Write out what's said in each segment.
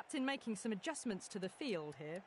captain making some adjustments to the field here.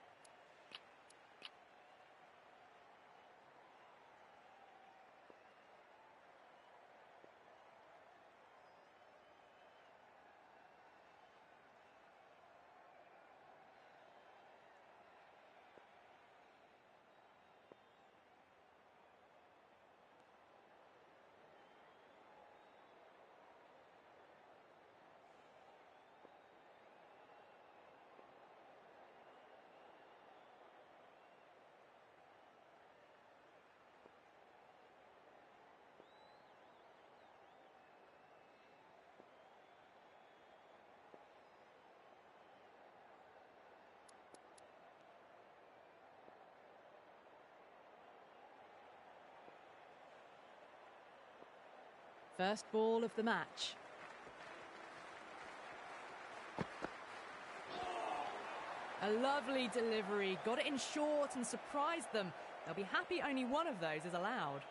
First ball of the match. A lovely delivery, got it in short and surprised them. They'll be happy only one of those is allowed.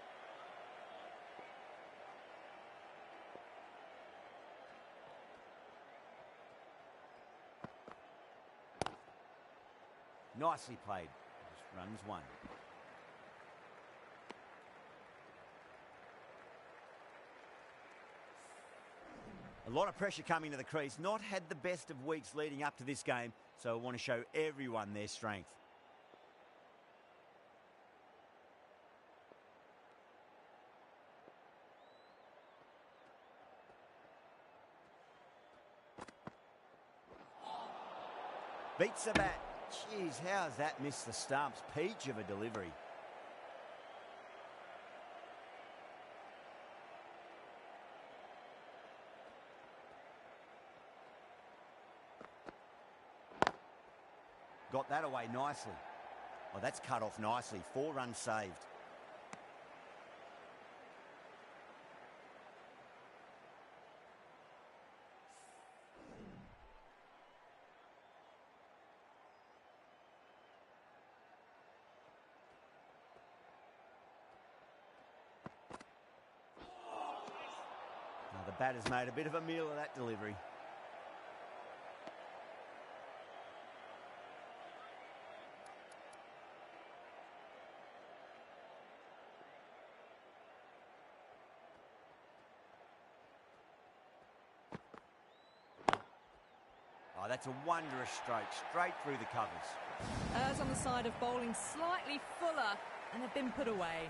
Nicely played. Just runs one. A lot of pressure coming to the crease. Not had the best of weeks leading up to this game, so I want to show everyone their strength. Beats the bat. Jeez, how has that missed the stumps? Peach of a delivery. Got that away nicely. Oh, that's cut off nicely. 4 runs saved. Now the batter's made a bit of a meal of that delivery. Oh, that's a wondrous stroke, straight through the covers. Errs on the side of bowling slightly fuller, and have been put away.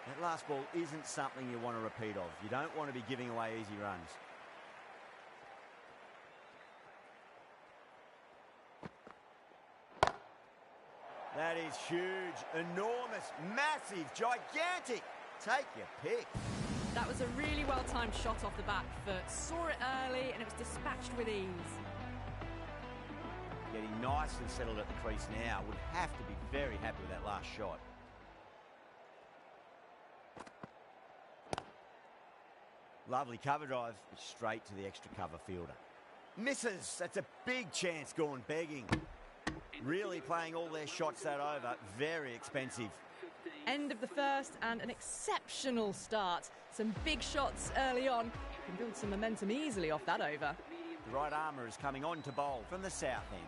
That last ball isn't something you want to repeat of. You don't want to be giving away easy runs. That is huge, enormous, massive, gigantic. Take your pick. That was a really well-timed shot off the back foot. Saw it early and it was dispatched with ease. Getting nicely settled at the crease now. Would have to be very happy with that last shot. Lovely cover drive, straight to the extra cover fielder. Misses. That's a big chance gone begging. Really playing all their shots that over. Very expensive. End of the first and an exceptional start. Some big shots early on. You can build some momentum easily off that over. The right armour is coming on to bowl from the south end.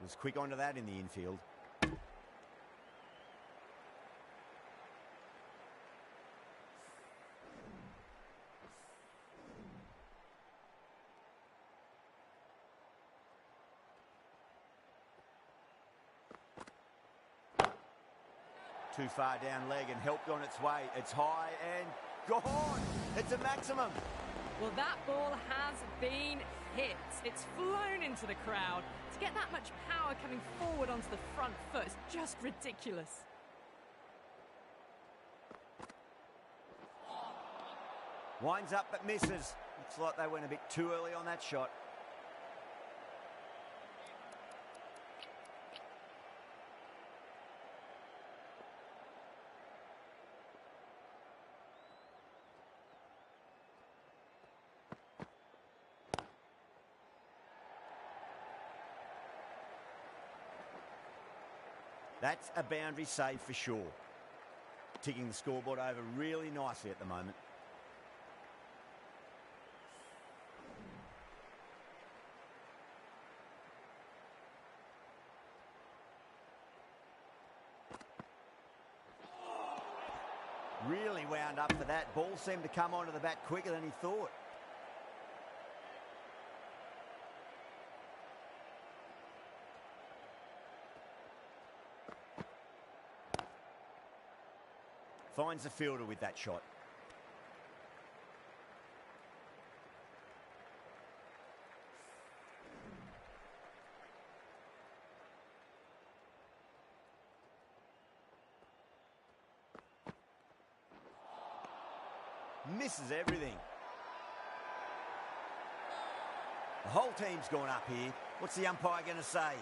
Was quick onto that in the infield. Too far down leg and helped on its way. It's high and gone. It's a maximum. Well, that ball has been hit. It's flown into the crowd. To get that much power coming forward onto the front foot is just ridiculous. Winds up but misses. Looks like they went a bit too early on that shot. That's a boundary save for sure. ticking the scoreboard over really nicely at the moment. Really wound up for that. Ball seemed to come onto the bat quicker than he thought. Finds the fielder with that shot. Misses everything. The whole team's gone up here. What's the umpire going to say?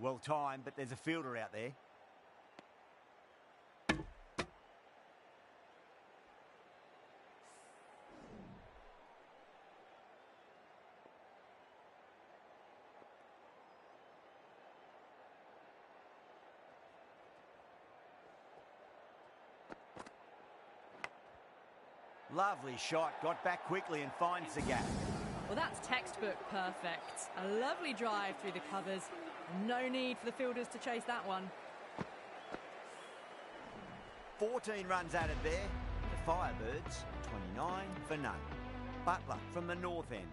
Well timed, but there's a fielder out there. Lovely shot, got back quickly and finds the gap. Well, that's textbook perfect. A lovely drive through the covers. No need for the fielders to chase that one. 14 runs added there. The Firebirds, 29 for none. Butler from the north end.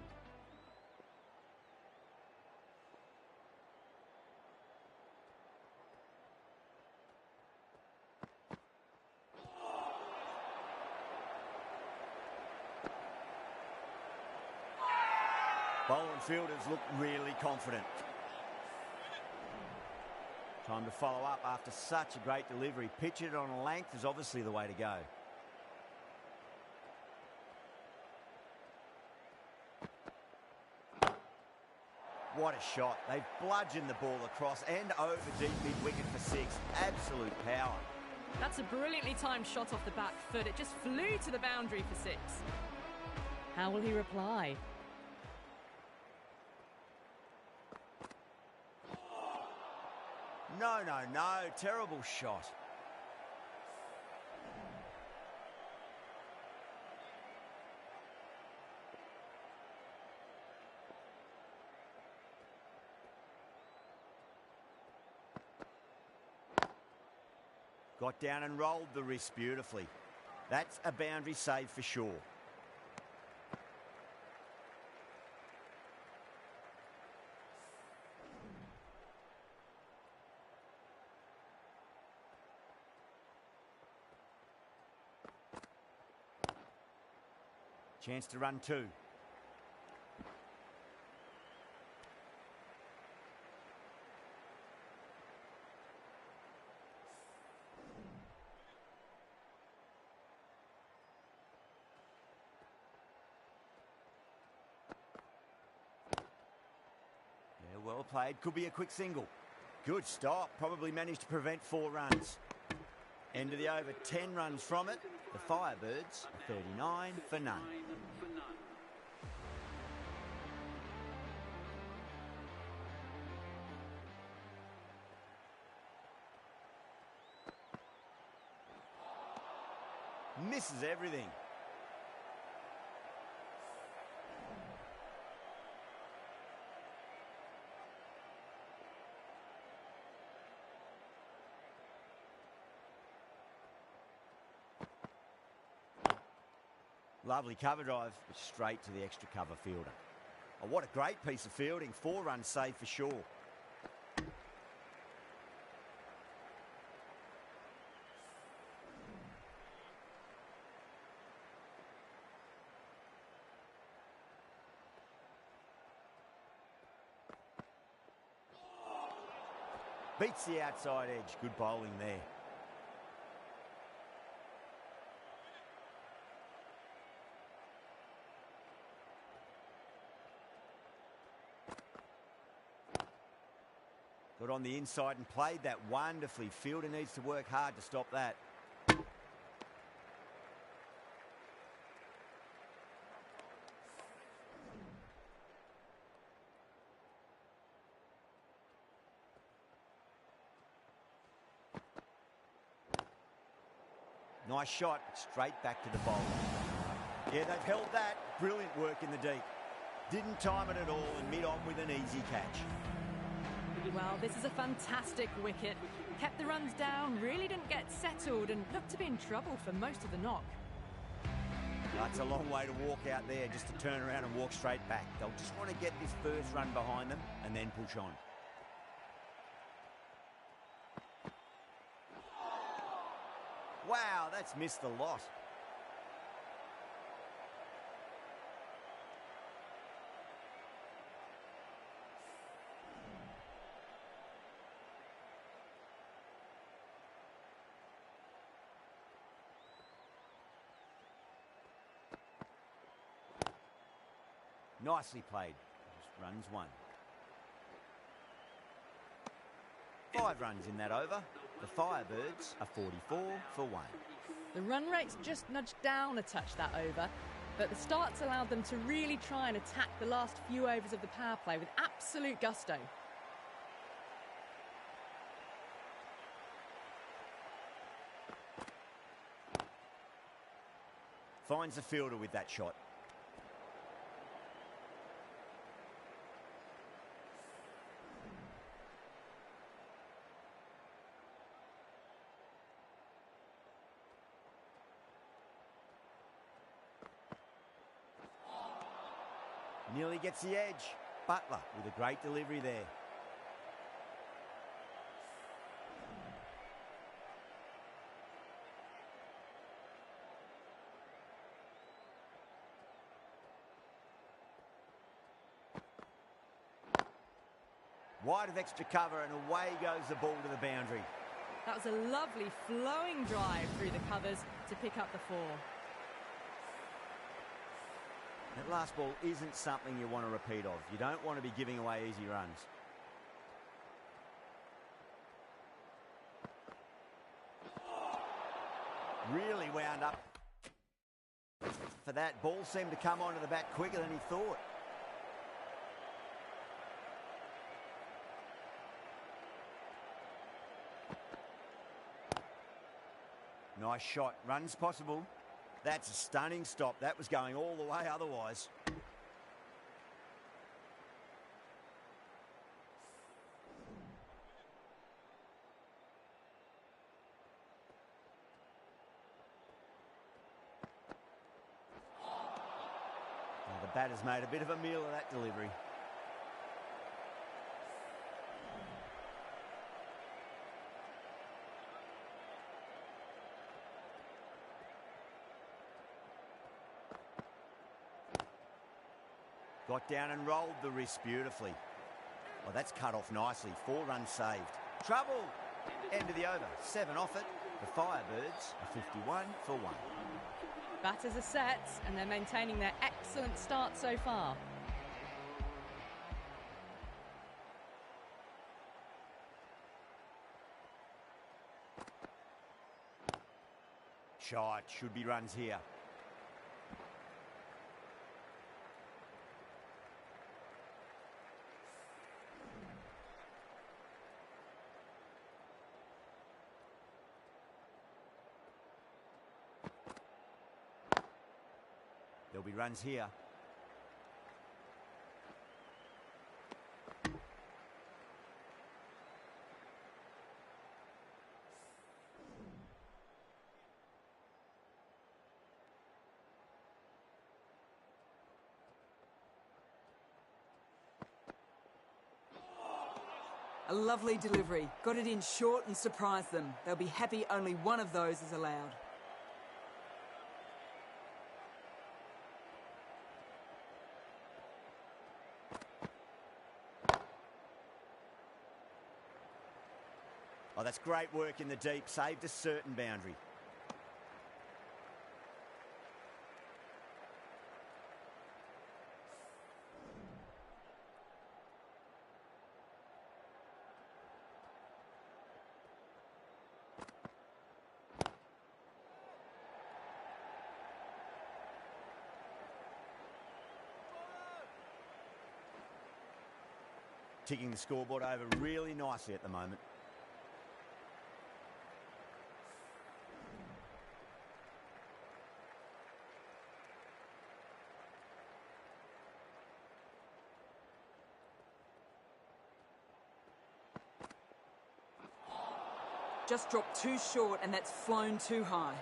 Bowler and fielders look really confident. Time to follow up after such a great delivery. Pitch it on a length is obviously the way to go. What a shot. They've bludgeoned the ball across and over deep mid-wicket for six. Absolute power. That's a brilliantly timed shot off the back foot. It just flew to the boundary for six. How will he reply? No, no, no. Terrible shot. Got down and rolled the wrist beautifully. That's a boundary save for sure. Chance to run two. Yeah, well played. Could be a quick single. Good stop. Probably managed to prevent 4 runs. End of the over, 10 runs from it. The Firebirds are 39 for none. Misses everything. Lovely cover drive, but straight to the extra cover fielder. Oh, what a great piece of fielding. 4 runs saved for sure. Beats the outside edge. Good bowling there. Got on the inside and played that wonderfully. Fielder needs to work hard to stop that. Nice shot, straight back to the bowler. Yeah, they've held that. Brilliant work in the deep. Didn't time it at all and mid on with an easy catch. Well, this is a fantastic wicket. Kept the runs down, really didn't get settled and looked to be in trouble for most of the knock. That's a long way to walk out there just to turn around and walk straight back. They'll just want to get this first run behind them and then push on. Wow, that's missed the lot. Nicely played. Just runs 1. 5 runs in that over. The Firebirds are 44 for 1. The run rate's just nudged down a touch that over, but the start's allowed them to really try and attack the last few overs of the power play with absolute gusto. Finds the fielder with that shot. Nearly gets the edge. Butler with a great delivery there. Wide of extra cover and away goes the ball to the boundary. That was a lovely flowing drive through the covers to pick up the 4. That last ball isn't something you want to repeat of. You don't want to be giving away easy runs. Really wound up for that. Ball seemed to come onto the bat quicker than he thought. Nice shot. Runs possible. That's a stunning stop. That was going all the way otherwise. Well, the batter's made a bit of a meal of that delivery. Got down and rolled the wrist beautifully. Well, that's cut off nicely. 4 runs saved. Trouble! End of the over. 7 off it. The Firebirds are 51 for 1. Batters are set and they're maintaining their excellent start so far. shot. Should be runs here. There'll be runs here. A lovely delivery. Got it in short and surprised them. They'll be happy only one of those is allowed. Oh, that's great work in the deep. Saved a certain boundary. Ticking the scoreboard over really nicely at the moment. Just dropped too short and that's flown too high.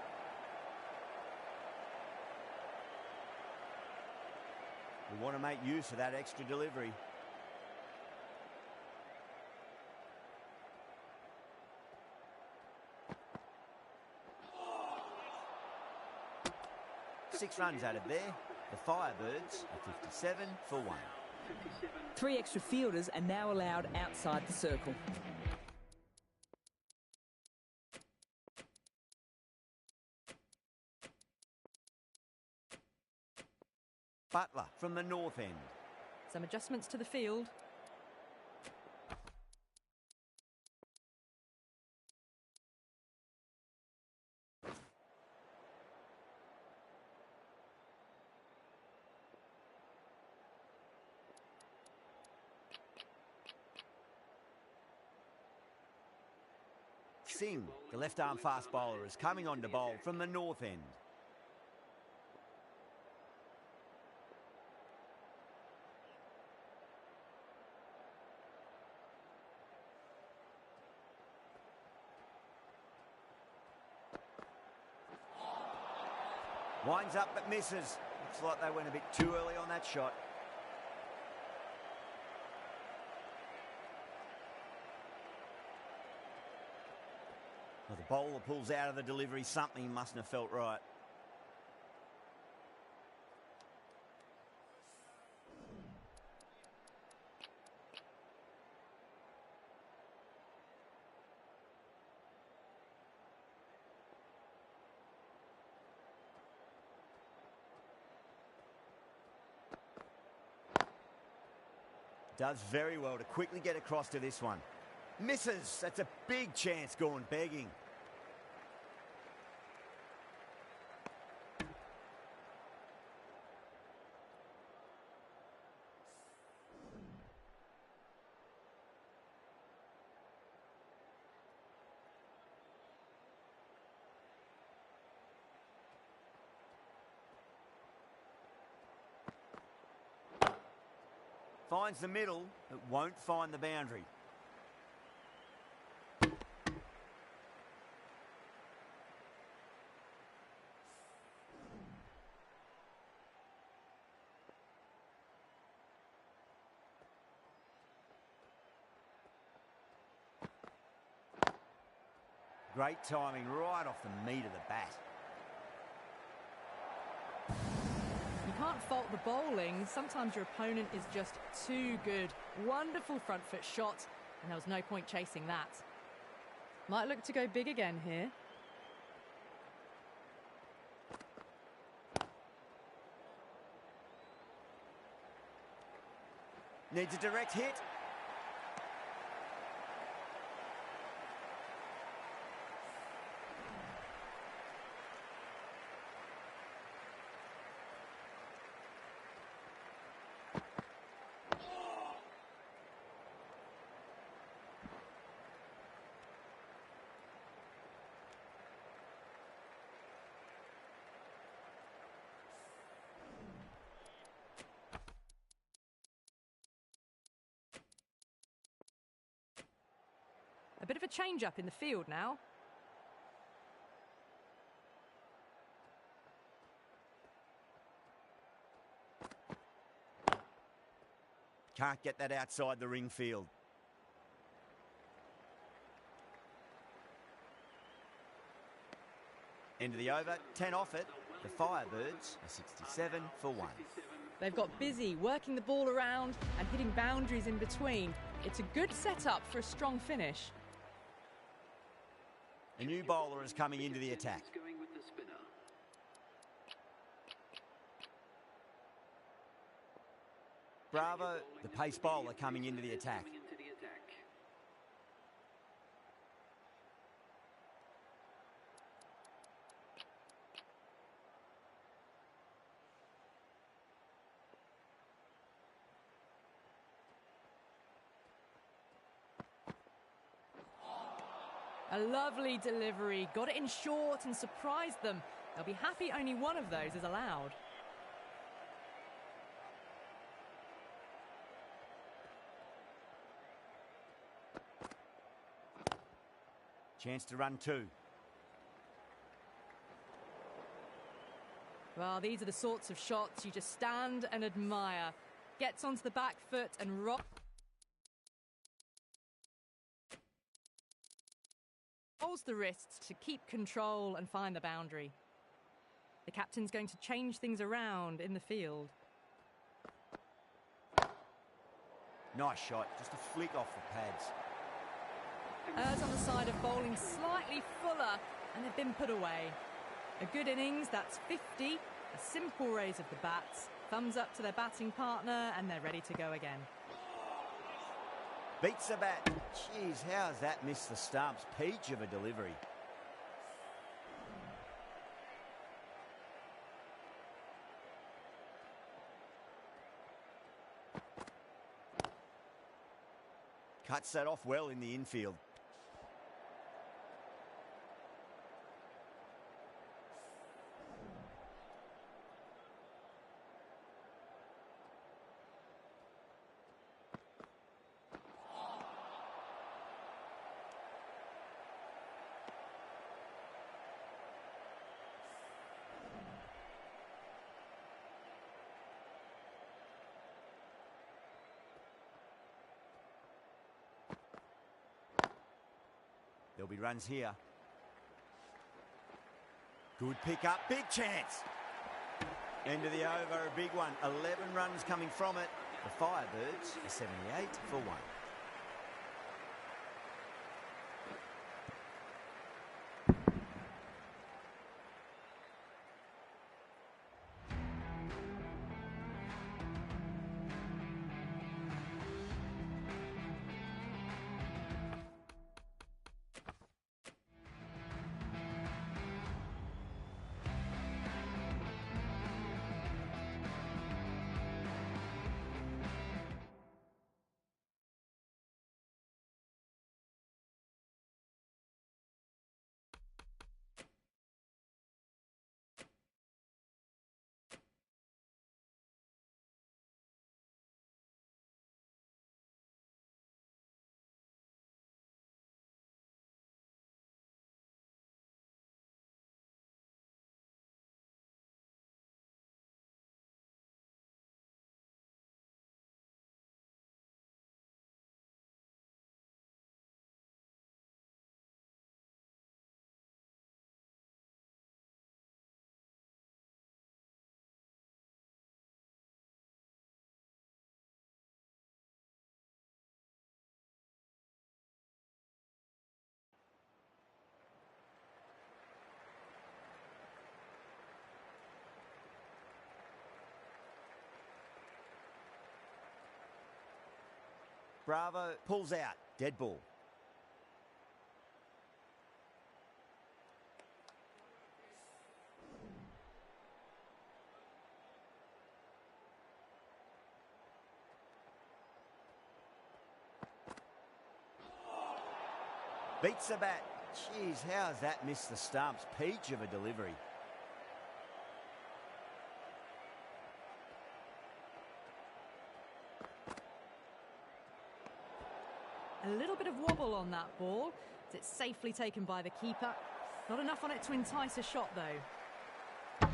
We want to make use of that extra delivery. Six runs added there. The Firebirds are 57 for 1. 3 extra fielders are now allowed outside the circle. Butler from the north end. Some adjustments to the field. Singh, the left-arm fast bowler, is coming on to bowl from the north end. Winds up but misses. Looks like they went a bit too early on that shot. Well, the bowler pulls out of the delivery. Something he mustn't have felt right. Does very well to quickly get across to this one. Misses. That's a big chance gone begging. Finds the middle, but won't find the boundary. Great timing right off the meat of the bat. You can't fault the bowling. Sometimes your opponent is just too good. Wonderful front foot shot, and there was no point chasing that. Might look to go big again here. Needs a direct hit. bit of a change-up in the field now. Can't get that outside the ring field. End of the over, 10 off it. The Firebirds are 67 for 1. They've got busy working the ball around and hitting boundaries in between. It's a good setup for a strong finish. A new bowler is coming into the attack. Bravo, the pace bowler coming into the attack. A lovely delivery, got it in short and surprised them. They'll be happy only one of those is allowed. Chance to run 2. Well, these are the sorts of shots you just stand and admire. Gets onto the back foot and rolls the wrists to keep control and find the boundary. The captain's going to change things around in the field. Nice shot, just a flick off the pads. Errs on the side of bowling slightly fuller, and they've been put away. A good innings, that's 50. A simple raise of the bats. Thumbs up to their batting partner, and they're ready to go again. Beats the bat. Jeez, how has that missed the stumps? Peach of a delivery. Cuts that off well in the infield. There'll be runs here. Good pick up, big chance. End of the over, a big one. 11 runs coming from it. The Firebirds are 78 for 1. Bravo pulls out. Dead ball. Beats the bat. Jeez, how has that missed the stumps? Peach of a delivery. A little bit of wobble on that ball. It's safely taken by the keeper. Not enough on it to entice a shot, though.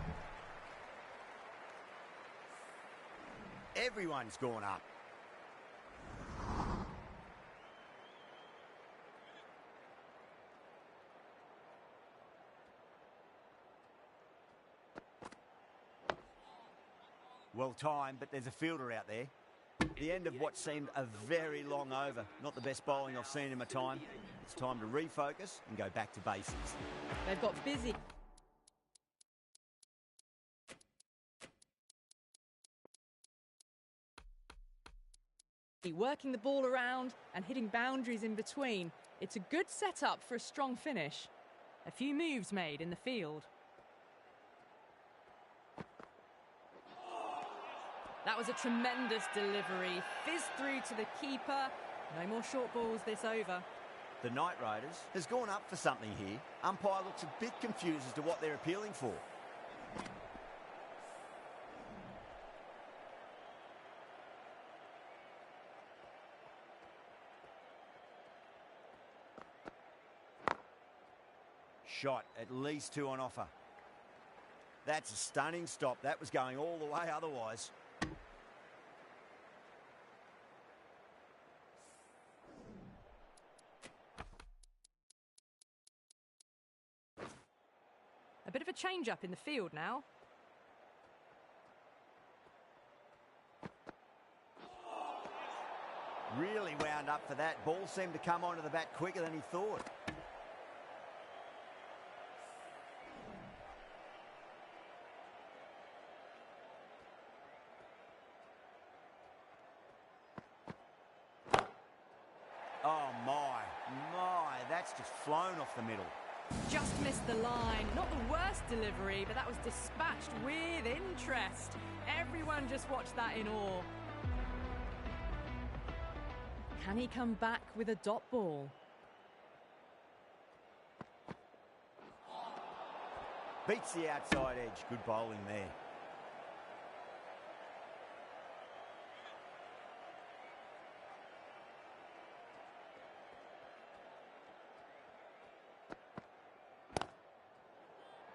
Everyone's gone up. Well timed, but there's a fielder out there. The end of what seemed a very long over. Not the best bowling I've seen in my time. It's time to refocus and go back to basics. They've got busy. Working the ball around and hitting boundaries in between. It's a good setup for a strong finish. A few moves made in the field. That was a tremendous delivery. Fizzed through to the keeper. No more short balls this over. The Knight Riders has gone up for something here. Umpire looks a bit confused as to what they're appealing for. Shot, at least 2 on offer. That's a stunning stop. That was going all the way otherwise. A bit of a change-up in the field now. Really wound up for that. Ball seemed to come onto the bat quicker than he thought. Oh my, that's just flown off the middle. Just missed the line. Not the worst delivery, but that was dispatched with interest. Everyone just watched that in awe. Can he come back with a dot ball? Beats the outside edge. Good bowling there.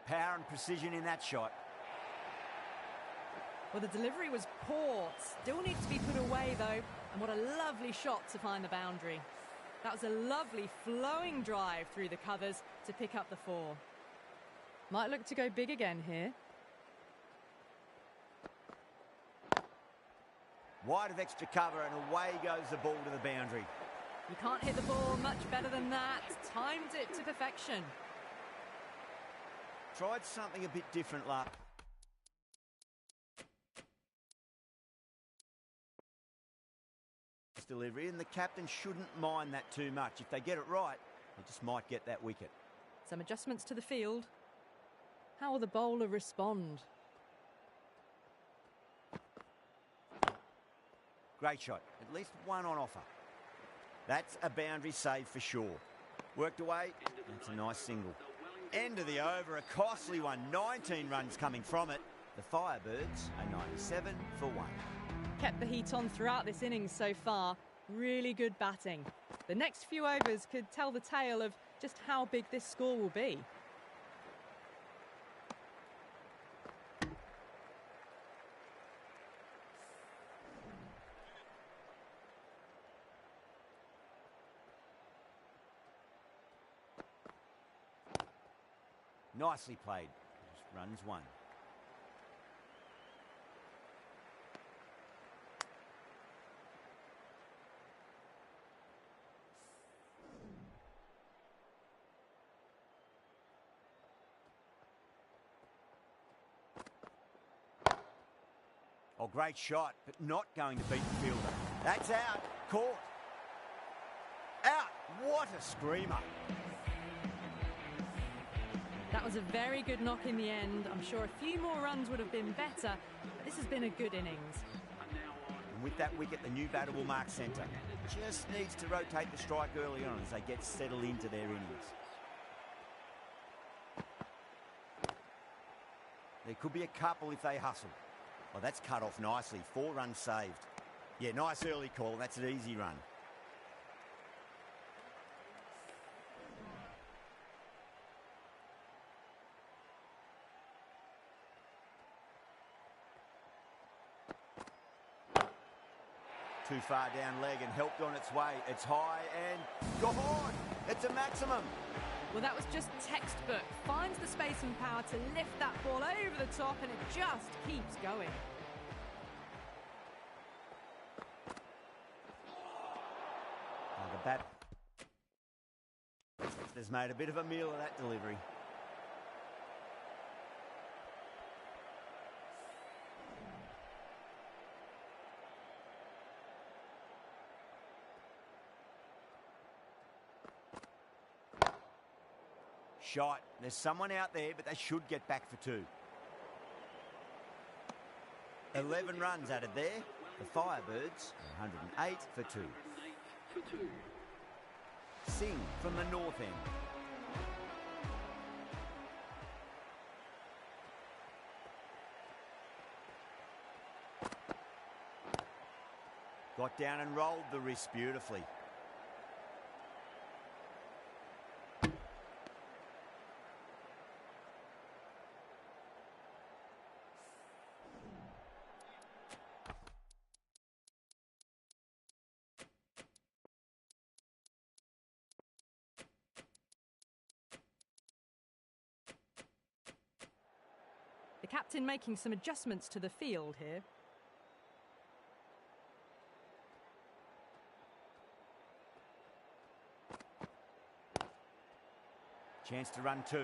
Power and precision in that shot. Well, the delivery was poor. Still needs to be put away, though. And what a lovely shot to find the boundary. That was a lovely flowing drive through the covers to pick up the 4. Might look to go big again here. Wide of extra cover and away goes the ball to the boundary. You can't hit the ball much better than that. Timed it to perfection. Tried something a bit different last. Delivery, and the captain shouldn't mind that too much. If they get it right, they just might get that wicket. Some adjustments to the field. How will the bowler respond? Great shot. At least 1 on offer. That's a boundary save for sure. Worked away. That's a nice single. End of the over, a costly one. 19 runs coming from it. The Firebirds are 97 for 1. Kept the heat on throughout this innings so far. Really good batting. The next few overs could tell the tale of just how big this score will be. Nicely played. Just runs 1. Oh, great shot, but not going to beat the fielder. That's out. Caught. Out. What a screamer. That was a very good knock in the end. I'm sure a few more runs would have been better, but this has been a good innings. And with that wicket, the new batter will mark centre. Just needs to rotate the strike early on as they get settled into their innings. There could be a couple if they hustle. Oh, that's cut off nicely. 4 runs saved. Yeah, nice early call. That's an easy run. Too far down leg and helped on its way. It's high and gone. It's a maximum. Well, that was just textbook. Finds the space and power to lift that ball over the top, and it just keeps going. The bat has made a bit of a meal of that delivery. Shot. There's someone out there, but they should get back for 2. 11 runs added there. The Firebirds, 108 for 2. Singh from the north end. Got down and rolled the wrist beautifully. The captain making some adjustments to the field here. Chance to run 2.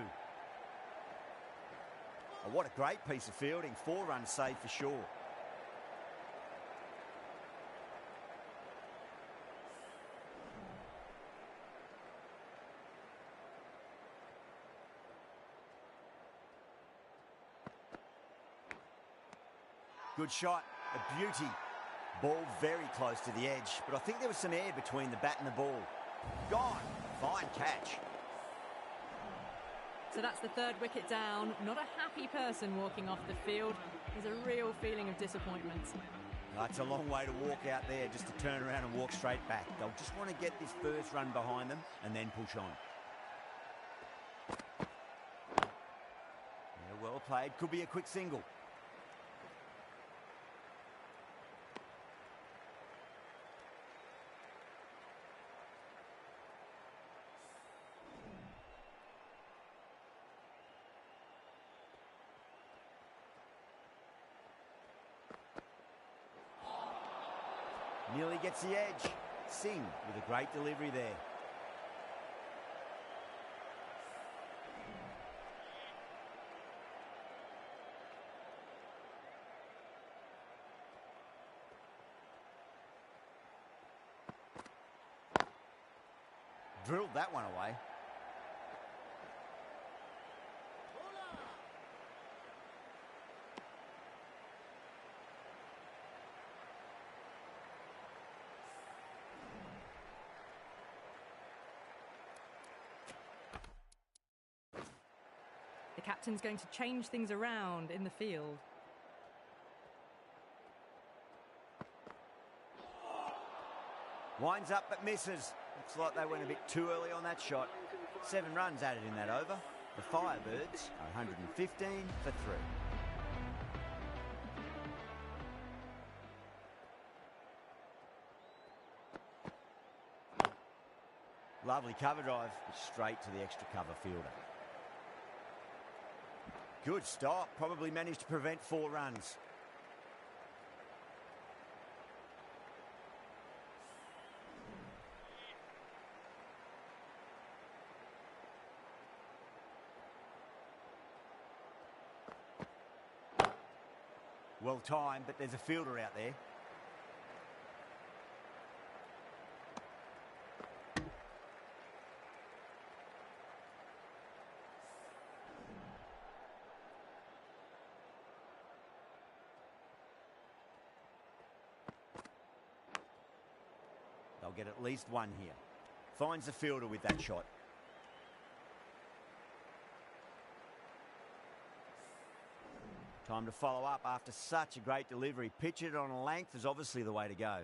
Oh, what a great piece of fielding. 4 runs saved for sure. Good shot, a beauty. Ball very close to the edge, but I think there was some air between the bat and the ball. Gone. Fine catch. So that's the 3rd wicket down. Not a happy person walking off the field. There's a real feeling of disappointment. That's a long way to walk out there just to turn around and walk straight back. They'll just want to get this first run behind them and then push on. Yeah, well played. Could be a quick single. Nearly gets the edge. Singh with a great delivery there. Drilled that one away. The captain's going to change things around in the field. Winds up but misses. Looks like they went a bit too early on that shot. 7 runs added in that over. The Firebirds are 115 for 3. Lovely cover drive, straight to the extra cover fielder. Good stop, probably managed to prevent 4 runs. Well timed, but there's a fielder out there. They'll get at least 1 here. Finds the fielder with that shot. Time to follow up after such a great delivery. Pitch it on a length is obviously the way to go.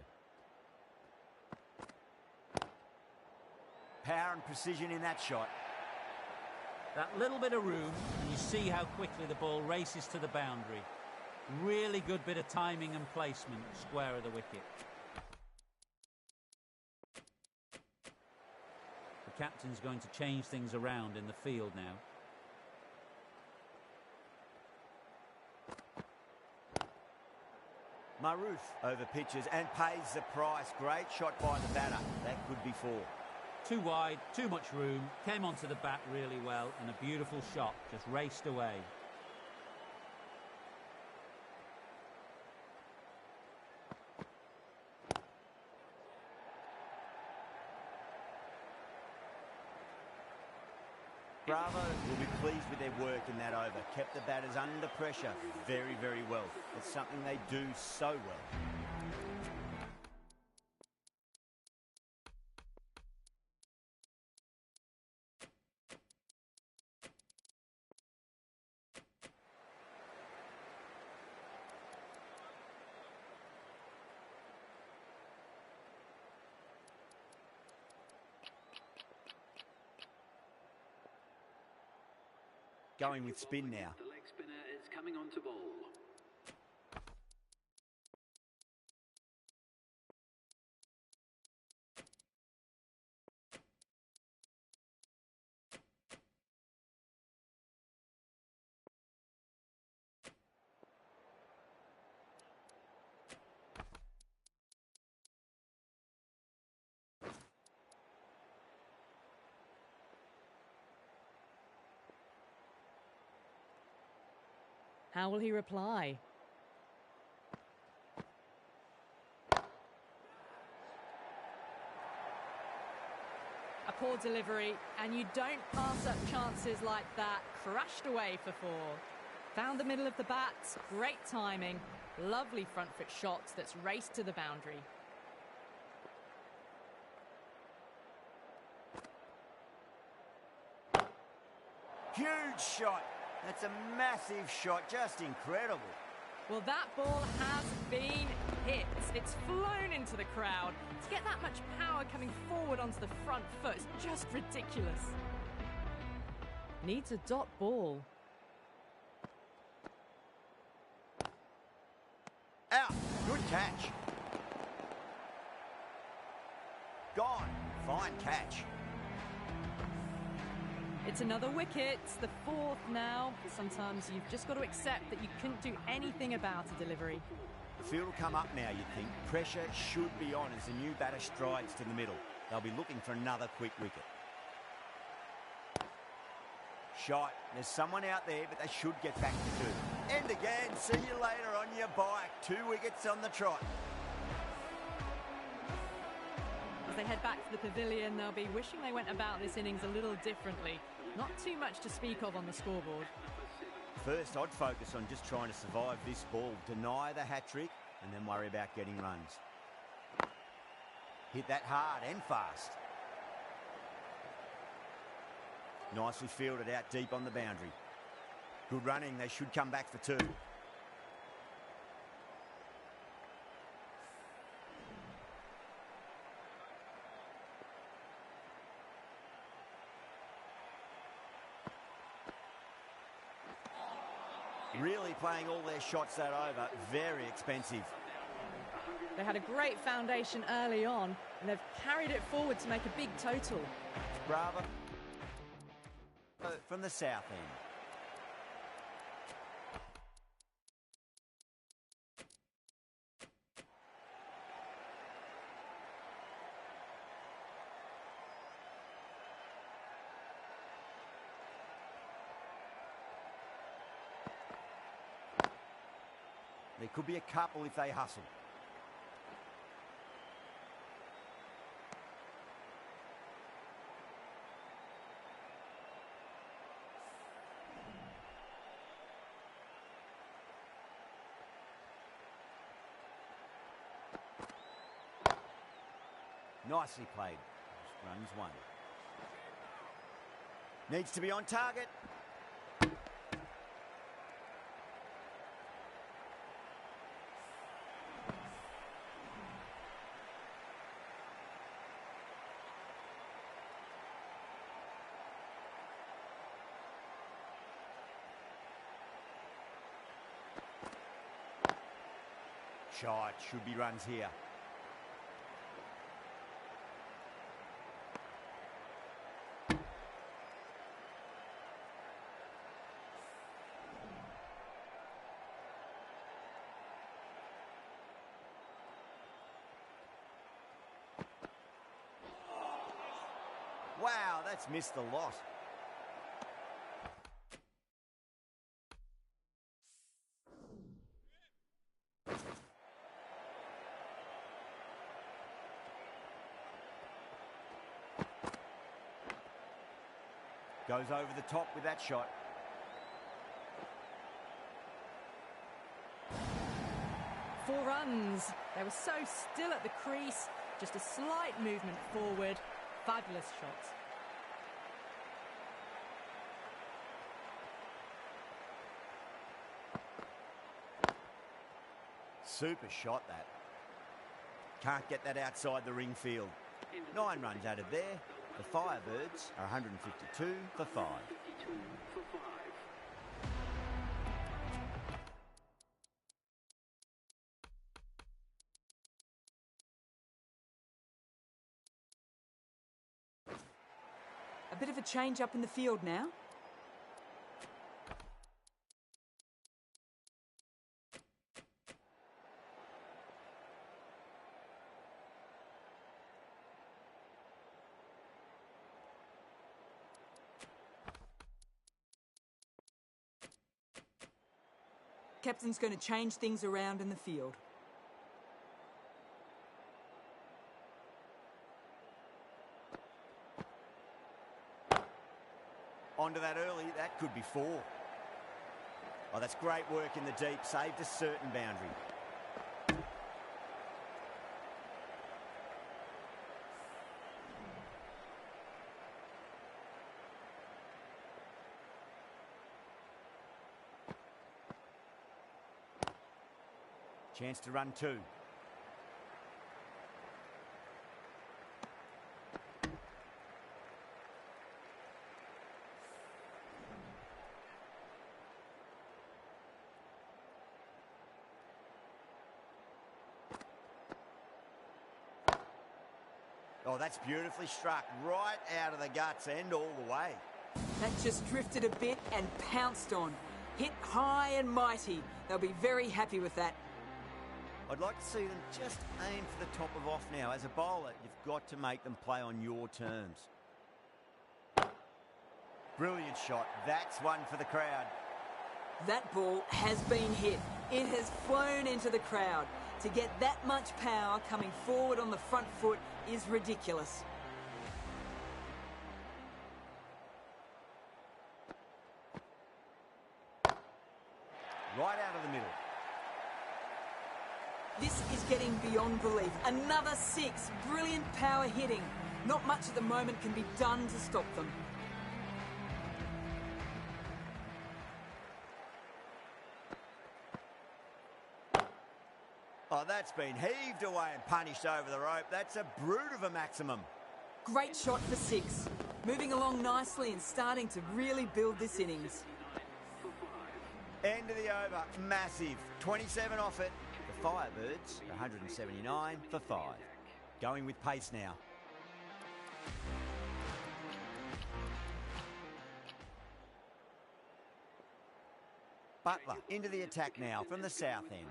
Power and precision in that shot. That little bit of room, and you see how quickly the ball races to the boundary. Really good bit of timing and placement, square of the wicket. The captain's going to change things around in the field now. Maruf over pitches and pays the price. Great shot by the batter. That could be 4. Too wide, too much room, came onto the bat really well, and a beautiful shot, just raced away. Bravo will be pleased with their work in that over. Kept the batters under pressure very, very well. It's something they do so well. Going with spin now. The leg spinner is coming on to bowl. How will he reply? A poor delivery, and you don't pass up chances like that. Crashed away for 4. Found the middle of the bat, great timing, lovely front foot shot that's raced to the boundary. Huge shot. That's a massive shot, just incredible. Well, that ball has been hit. It's flown into the crowd. To get that much power coming forward onto the front foot is just ridiculous. Needs a dot ball. Out. Good catch. Gone. Fine catch. It's another wicket, the 4th now. Sometimes you've just got to accept that you couldn't do anything about a delivery. The field will come up now, you'd think. Pressure should be on as the new batter strides to the middle. They'll be looking for another quick wicket. Shot. There's someone out there, but they should get back to 2. And again, see you later on your bike. 2 wickets on the trot. As they head back to the pavilion, they'll be wishing they went about this innings a little differently. Not too much to speak of on the scoreboard. First, I'd focus on just trying to survive this ball, deny the hat-trick, and then worry about getting runs. Hit that hard and fast. Nicely fielded out deep on the boundary. Good running, they should come back for 2. Really playing all their shots that over. Very expensive. They had a great foundation early on, and they've carried it forward to make a big total. Bravo. From the south end. There could be a couple if they hustle. Nicely played. Runs 1. Needs to be on target. Shot. Should be runs here. that's missed a lot. Goes over the top with that shot. Four runs. They were so still at the crease. Just a slight movement forward. Fabulous shot. Super shot, that. Can't get that outside the ring field. 9 runs added there. The Firebirds are 152 for 5. 52 for 5. A bit of a change up in the field now. Captain's going to change things around in the field. Onto that early, that could be 4. Oh, that's great work in the deep, saved a certain boundary. Chance to run 2. Oh, that's beautifully struck, right out of the guts and all the way. That just drifted a bit and pounced on. Hit high and mighty. They'll be very happy with that. I'd like to see them just aim for the top of off now. As a bowler, you've got to make them play on your terms. Brilliant shot. That's one for the crowd. That ball has been hit. It has flown into the crowd. To get that much power coming forward on the front foot is ridiculous. Right out of the middle. This is getting beyond belief. Another 6. Brilliant power hitting. Not much at the moment can be done to stop them. Oh, that's been heaved away and punished over the rope. That's a brute of a maximum. Great shot for 6. Moving along nicely and starting to really build this innings. End of the over. Massive. 27 off it. The Firebirds are 179 for 5. Going with pace now. Butler into the attack now from the south end.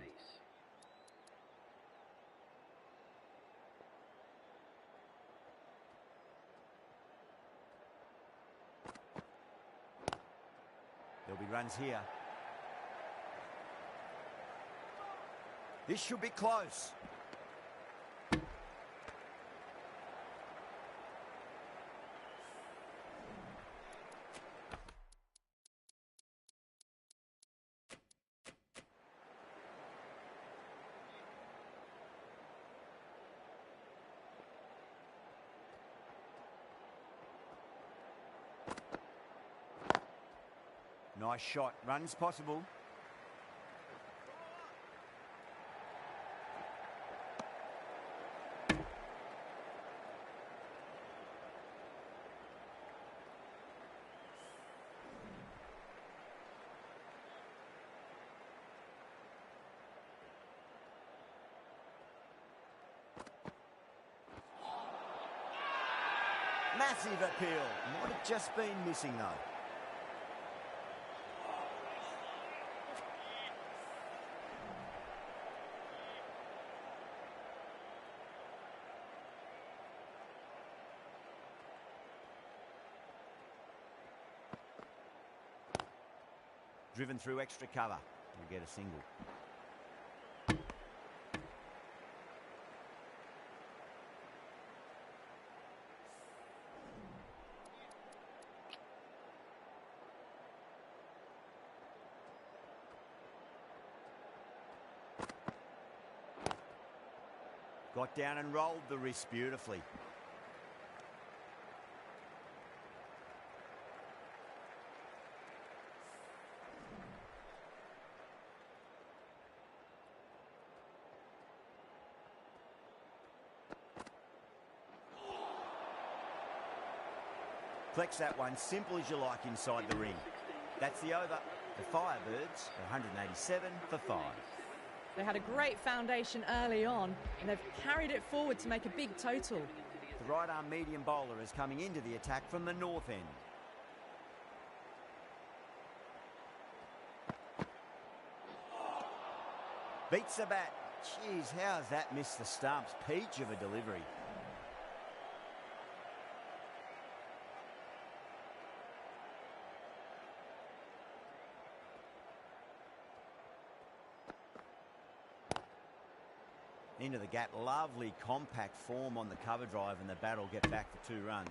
There'll be runs here. This should be close. Nice shot. Runs possible. Massive appeal. Might have just been missing though. Driven through extra cover. We'll get a single. Got down and rolled the wrist beautifully. Flex that one, simple as you like inside the ring. That's the over. The Firebirds, 187 for 5. They had a great foundation early on, and they've carried it forward to make a big total. The right arm medium bowler is coming into the attack from the north end. Beats the bat. Jeez, how's that missed the stumps? Peach of a delivery. Into the gap, lovely compact form on the cover drive, and the bat will get back for 2 runs.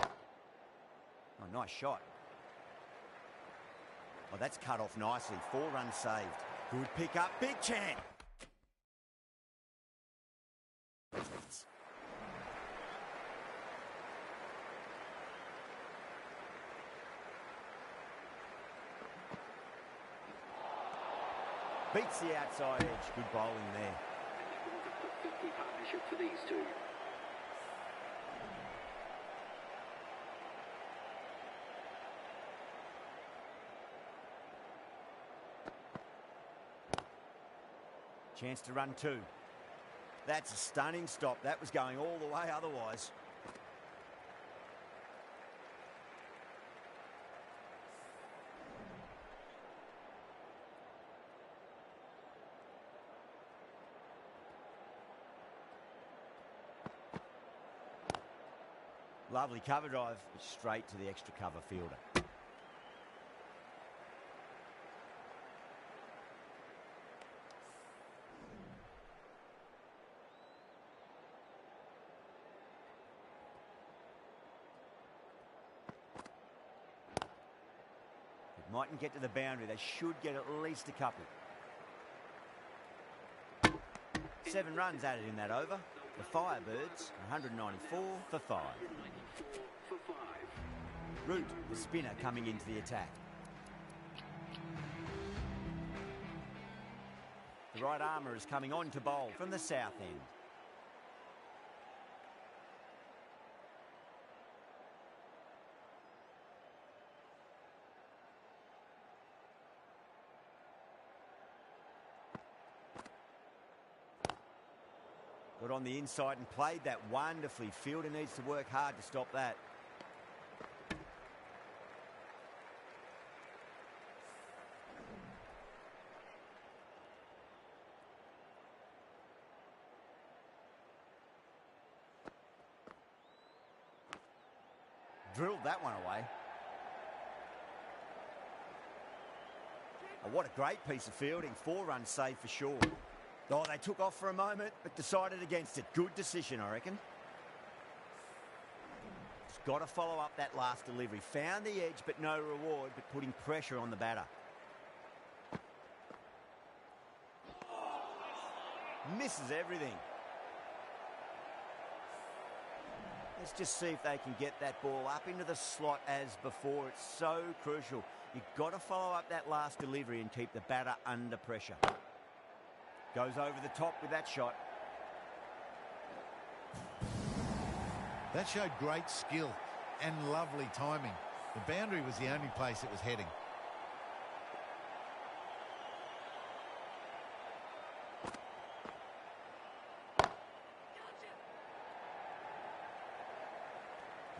Oh, nice shot. Oh, that's cut off nicely. 4 runs saved. Good pick up, big chance. Beats the outside edge. Good bowling there. And 50 partnership for these two. Chance to run 2. That's a stunning stop. That was going all the way otherwise. Lovely cover drive, straight to the extra cover fielder. It mightn't get to the boundary. They should get at least a couple. 7 runs added in that over. The Firebirds, 194 for 5. Root, the spinner, coming into the attack. The right armour is coming on to bowl from the south end. Got on the inside and played that wonderfully. Fielder needs to work hard to stop that. Drilled that one away. Oh, what a great piece of fielding. 4 runs saved for sure. Oh, they took off for a moment, but decided against it. Good decision, I reckon. Just got to follow up that last delivery. Found the edge, but no reward, but putting pressure on the batter. Misses everything. Let's just see if they can get that ball up into the slot as before. It's so crucial. You've got to follow up that last delivery and keep the batter under pressure. Goes over the top with that shot. That showed great skill and lovely timing. The boundary was the only place it was heading.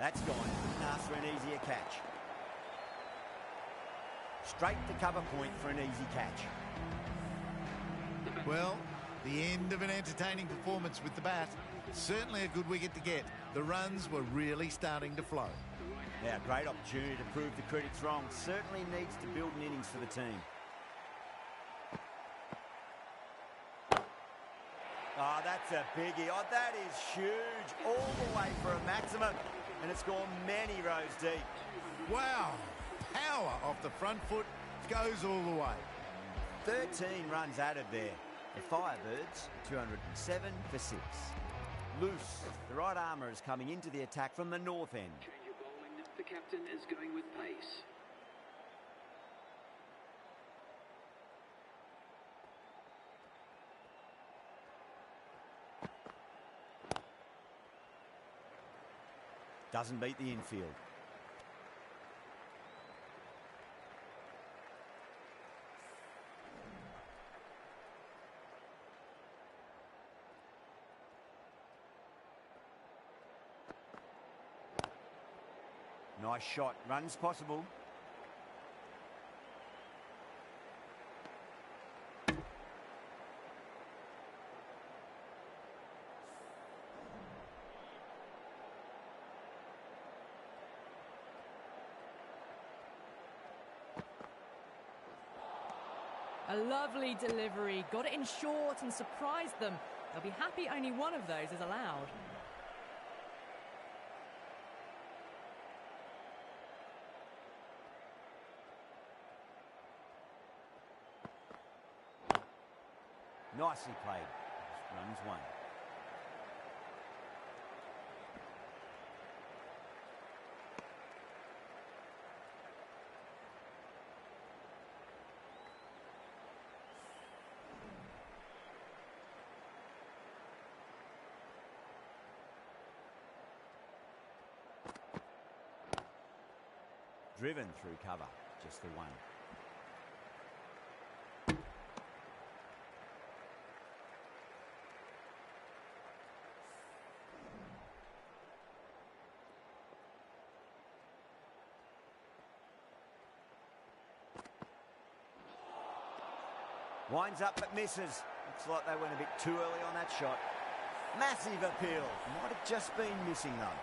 That's gone. Couldn't ask for an easier catch. straight to cover point for an easy catch. Well, the end of an entertaining performance with the bat. Certainly a good wicket to get. The runs were really starting to flow. Now, great opportunity to prove the critics wrong. Certainly needs to build an innings for the team. Oh, that's a biggie. Oh, that is huge. All the way for a maximum. And it's gone many rows deep. Wow. Power off the front foot goes all the way. 13 runs added there. The Firebirds, 207 for 6. Loose. The right armour is coming into the attack from the north end. Change of bowling. The captain is going with pace. Doesn't beat the infield. Nice shot. Runs possible. A lovely delivery. Got it in short and surprised them. They'll be happy only one of those is allowed. Nicely played. Runs one. Driven through cover. Just the one. Winds up but misses. Looks like they went a bit too early on that shot. Massive appeal. Might have just been missing though.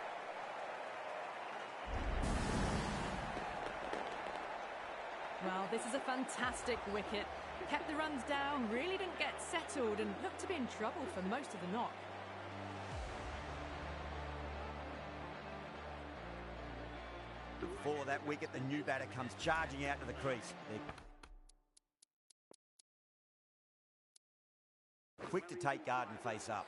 Well, this is a fantastic wicket. Kept the runs down, really didn't get settled and looked to be in trouble for most of the knock. Before that wicket, the new batter comes charging out to the crease. They're quick to take guard and face up.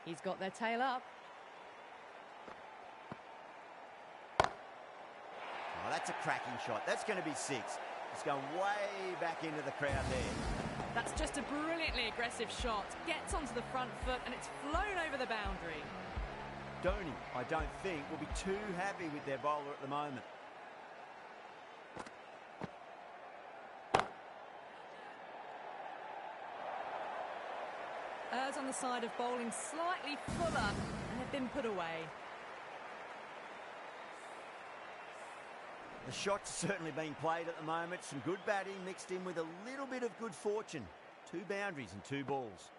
He's got their tail up. Oh, that's a cracking shot. That's going to be 6. It's going way back into the crowd there. That's just a brilliantly aggressive shot. Gets onto the front foot and it's flown over the boundary. Dhoni, I don't think, will be too happy with their bowler at the moment. Errs on the side of bowling slightly fuller and have been put away. The shot's certainly being played at the moment. Some good batting mixed in with a little bit of good fortune. 2 boundaries and 2 balls.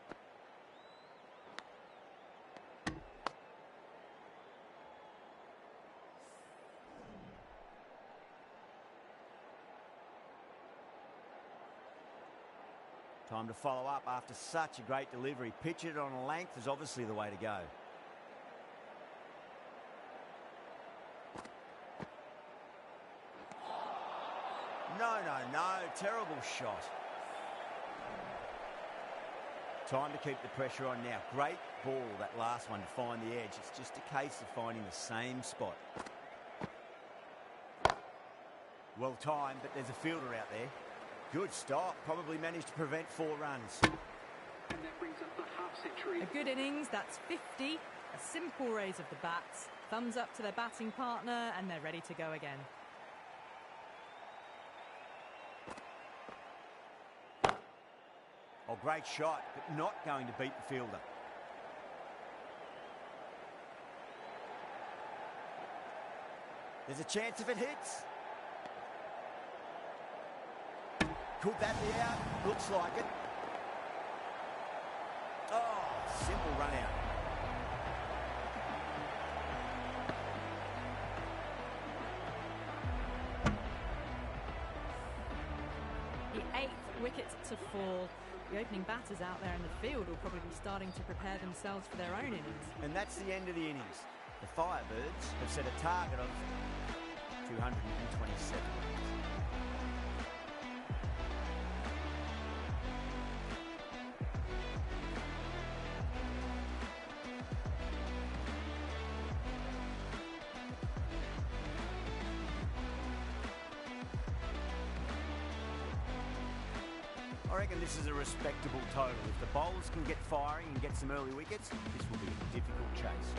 Time to follow up after such a great delivery. Pitch it on a length is obviously the way to go. No. Terrible shot. Time to keep the pressure on now. Great ball, that last one, to find the edge. It's just a case of finding the same spot. Well timed, but there's a fielder out there. Good stop. Probably managed to prevent 4 runs. And that brings up the half century. A good innings, that's 50. A simple raise of the bats. Thumbs up to their batting partner, and they're ready to go again. Oh, great shot, but not going to beat the fielder. There's a chance if it hits. Could that be out? Looks like it. Oh, simple run out. The 8th wicket to fall. The opening batters out there in the field will probably be starting to prepare themselves for their own innings. And that's the end of the innings. The Firebirds have set a target of 227. I reckon this is a respectable total. If the bowlers can get firing and get some early wickets, this will be a difficult chase.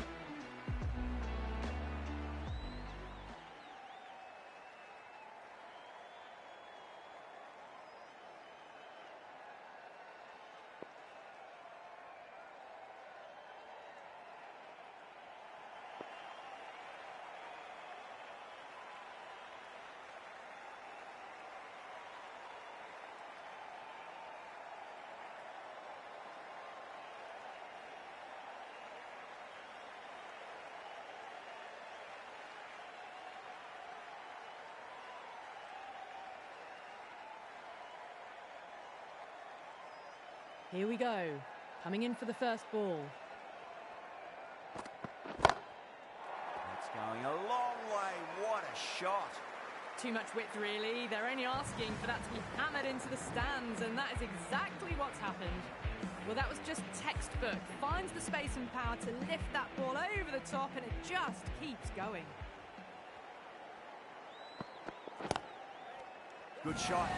Here we go. Coming in for the first ball. That's going a long way. What a shot. Too much width, really. They're only asking for that to be hammered into the stands, and that is exactly what's happened. Well, that was just textbook. Finds the space and power to lift that ball over the top, and it just keeps going. Good shot.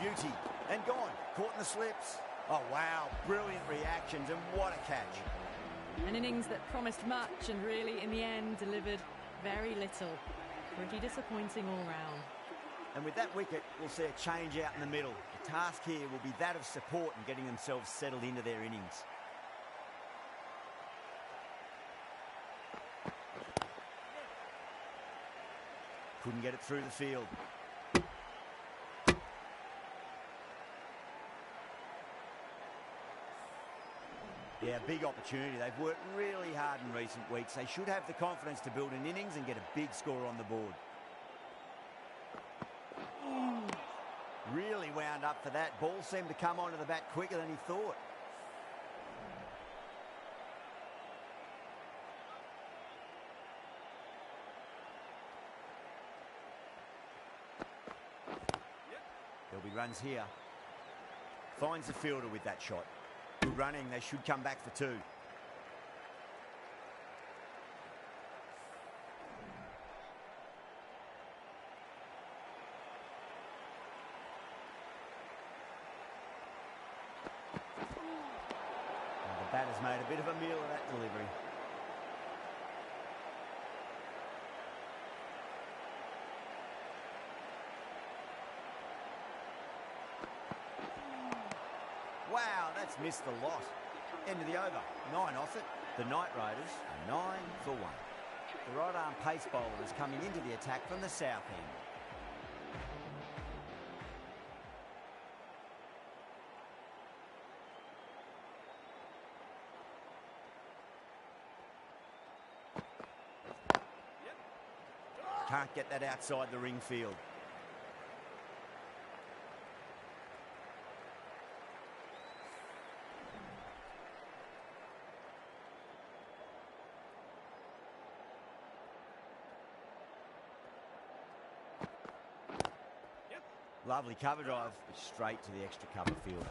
Beauty. And gone. Caught in the slips. Oh, wow. Brilliant reactions, and what a catch. An innings that promised much and really, in the end, delivered very little. Pretty disappointing all round. And with that wicket, we'll see a change out in the middle. The task here will be that of support and getting themselves settled into their innings. Couldn't get it through the field. Yeah, big opportunity. They've worked really hard in recent weeks. They should have the confidence to build an innings and get a big score on the board. Really wound up for that. Ball seemed to come onto the bat quicker than he thought. There'll be runs here. Finds the fielder with that shot. Good running. They should come back for 2. The batter's made a bit of a meal of that delivery. Wow, that's missed the lot. End of the over. 9 off it. The Night Raiders are 9 for 1. The right arm pace bowler is coming into the attack from the south end. Can't get that outside the ring field. Lovely cover drive, straight to the extra cover fielder.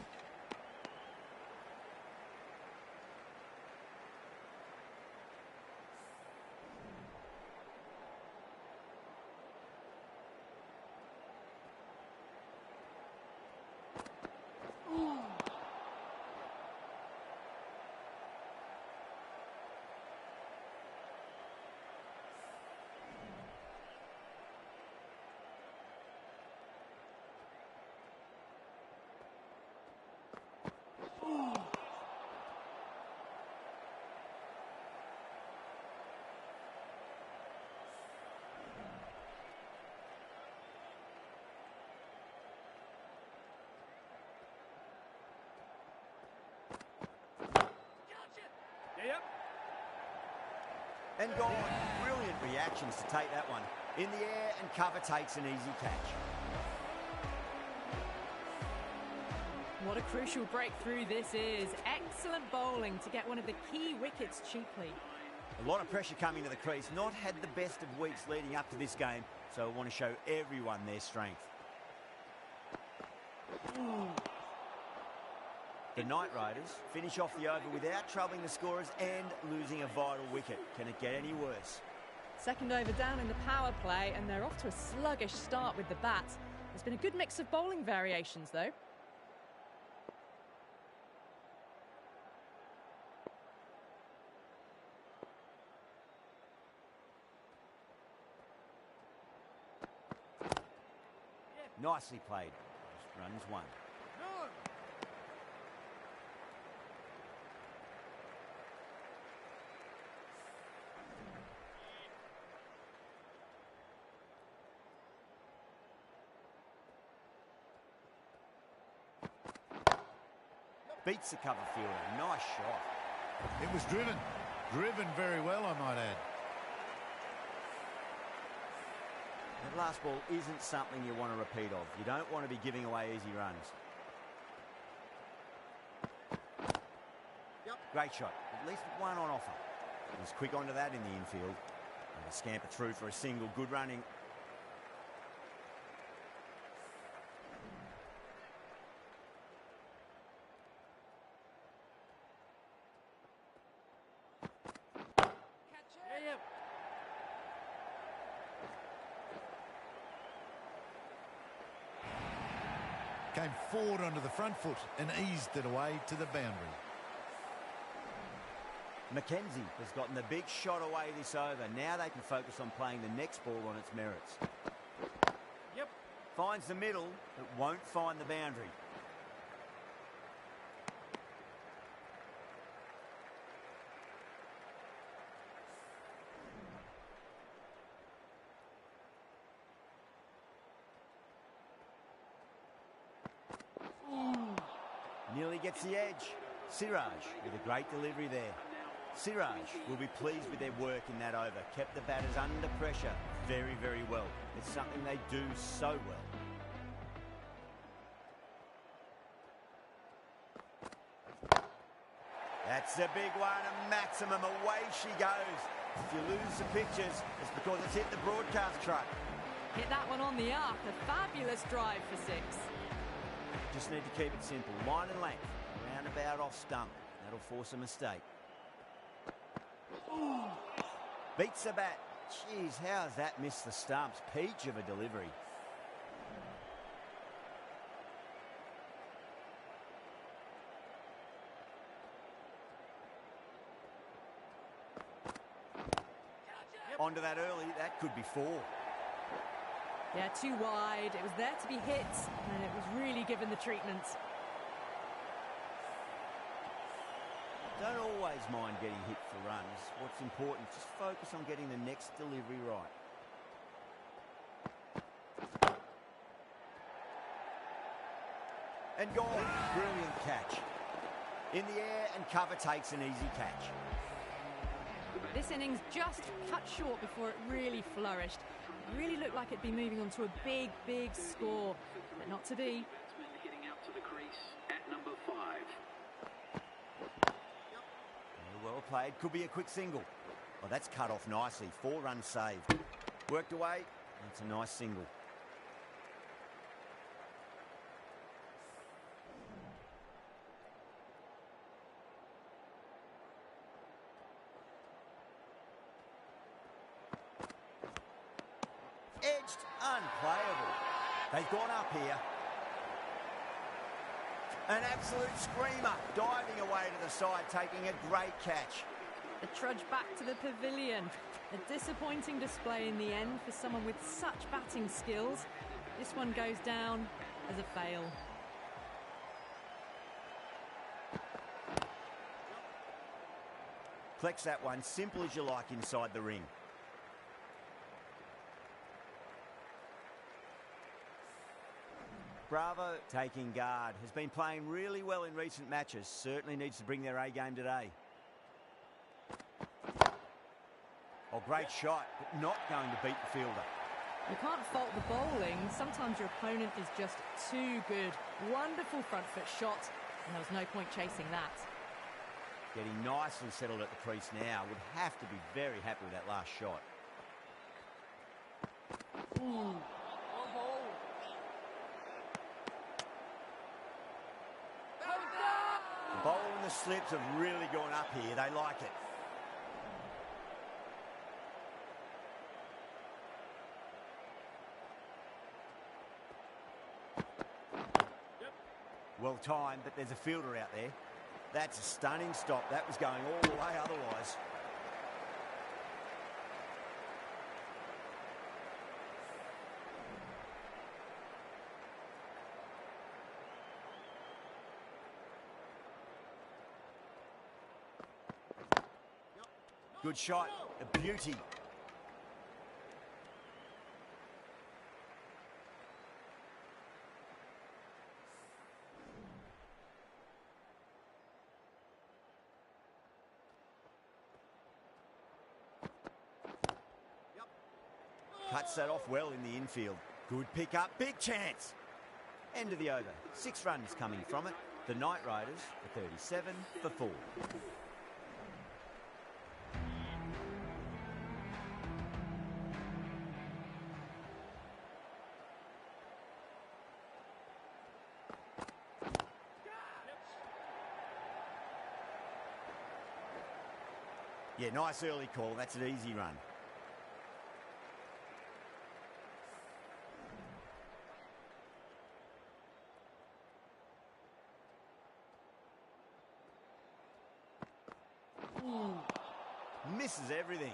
And gone. Brilliant reactions to take that one. In the air and cover takes an easy catch. What a crucial breakthrough this is. Excellent bowling to get one of the key wickets cheaply. A lot of pressure coming to the crease. Not had the best of weeks leading up to this game, so I want to show everyone their strength. The Knight Riders finish off the over without troubling the scorers and losing a vital wicket. Can it get any worse? Second over down in the power play, and they're off to a sluggish start with the bat. There's been a good mix of bowling variations, though. Nicely played. Just runs one. Beats the cover fielder. Nice shot. It was driven. Driven very well, I might add. That last ball isn't something you want to repeat of. You don't want to be giving away easy runs. Great shot. At least one on offer. He's quick onto that in the infield. And a scamper through for a single. Good running. Came forward onto the front foot and eased it away to the boundary. Mackenzie has gotten the big shot away this over. Now they can focus on playing the next ball on its merits. Finds the middle, but won't find the boundary. Nearly gets the edge. Siraj with a great delivery there. Siraj will be pleased with their work in that over. Kept the batters under pressure very, very well. It's something they do so well. That's a big one, a maximum. Away she goes. If you lose the pictures, it's because it's hit the broadcast truck. Hit that one on the arc. A fabulous drive for six. Just need to keep it simple. Line and length. Roundabout off stump. That'll force a mistake. Beats the bat. Jeez, how has that missed the stumps? Peach of a delivery. Onto that early. That could be four. Yeah, too wide. It was there to be hit, and it was really given the treatment. Don't always mind getting hit for runs. What's important, just focus on getting the next delivery right. And gone. Brilliant catch. In the air and cover takes an easy catch. This innings just cut short before it really flourished. It really looked like it'd be moving on to a big, big score, but not to be. Batsman hitting out to the crease at number 5. Well played. Could be a quick single. Well, that's cut off nicely. 4 runs saved. Worked away. That's a nice single. Edged, unplayable. They've gone up here. An absolute screamer, diving away to the side, taking a great catch. The trudge back to the pavilion. A disappointing display in the end for someone with such batting skills. This one goes down as a fail. Flex that one, simple as you like inside the ring. Bravo taking guard. Has been playing really well in recent matches. Certainly needs to bring their A game today. Oh, great shot, but not going to beat the fielder. You can't fault the bowling. Sometimes your opponent is just too good. Wonderful front foot shot, and there was no point chasing that. Getting nicely settled at the crease now. Would have to be very happy with that last shot. Ooh. The bowl and the slips have really gone up here. They like it. Well timed, but there's a fielder out there. That's a stunning stop. That was going all the way otherwise. Good shot, a beauty. Cuts that off well in the infield. Good pick up, big chance. End of the over. 6 runs coming from it. The Knight Riders for 37 for 4. Yeah, nice early call. That's an easy run. Misses everything.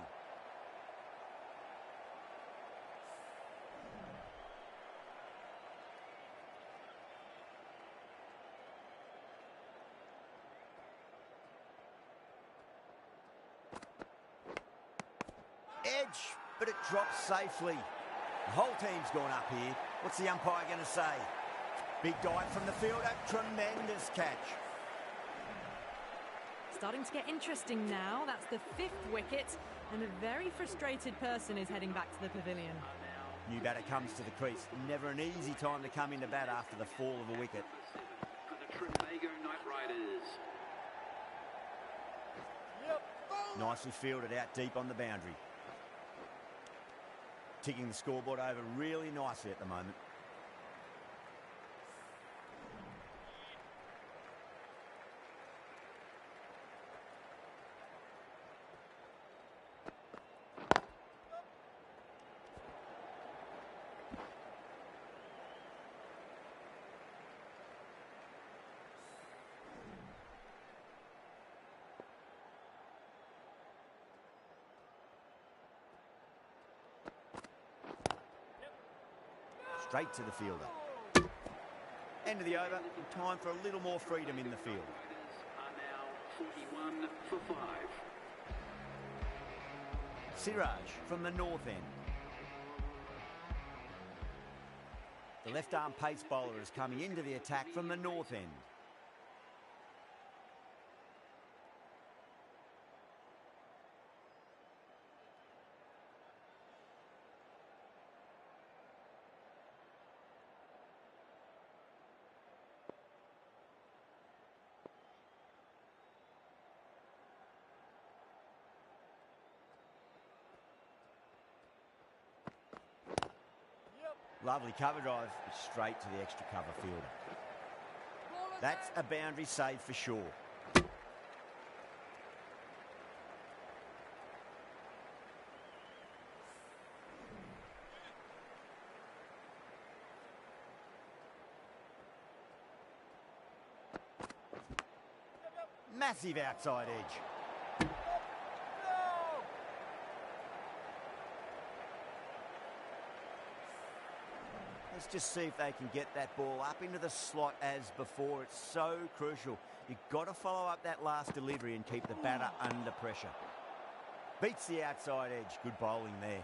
Edge, but it drops safely. The whole team's gone up here. What's the umpire going to say? Big dive from the fielder. Tremendous catch. Starting to get interesting now. That's the 5th wicket, and a very frustrated person is heading back to the pavilion. New batter comes to the crease. Never an easy time to come into bat after the fall of a wicket. For the Trinbago Knight Riders. Nicely fielded out deep on the boundary. Ticking the scoreboard over really nicely at the moment. Straight to the fielder. End of the over. Time for a little more freedom in the field. Are now 41 for 5. Siraj from the north end. The left-arm pace bowler is coming into the attack from the north end. Lovely cover drive, straight to the extra cover fielder. That's a boundary save for sure. Massive outside edge. Let's just see if they can get that ball up into the slot as before. It's so crucial. You've got to follow up that last delivery and keep the batter under pressure. Beats the outside edge. Good bowling there.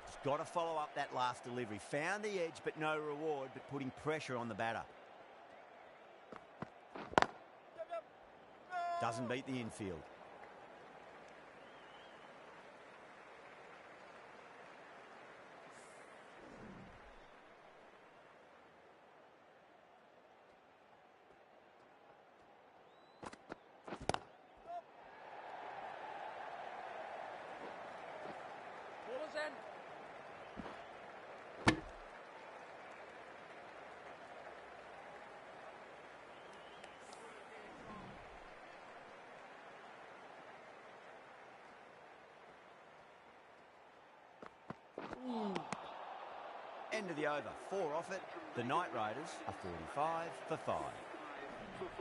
Just got to follow up that last delivery. Found the edge, but no reward, but putting pressure on the batter. Doesn't beat the infield. End of the over. 4 off it. The Knight Raiders are 45 for 5.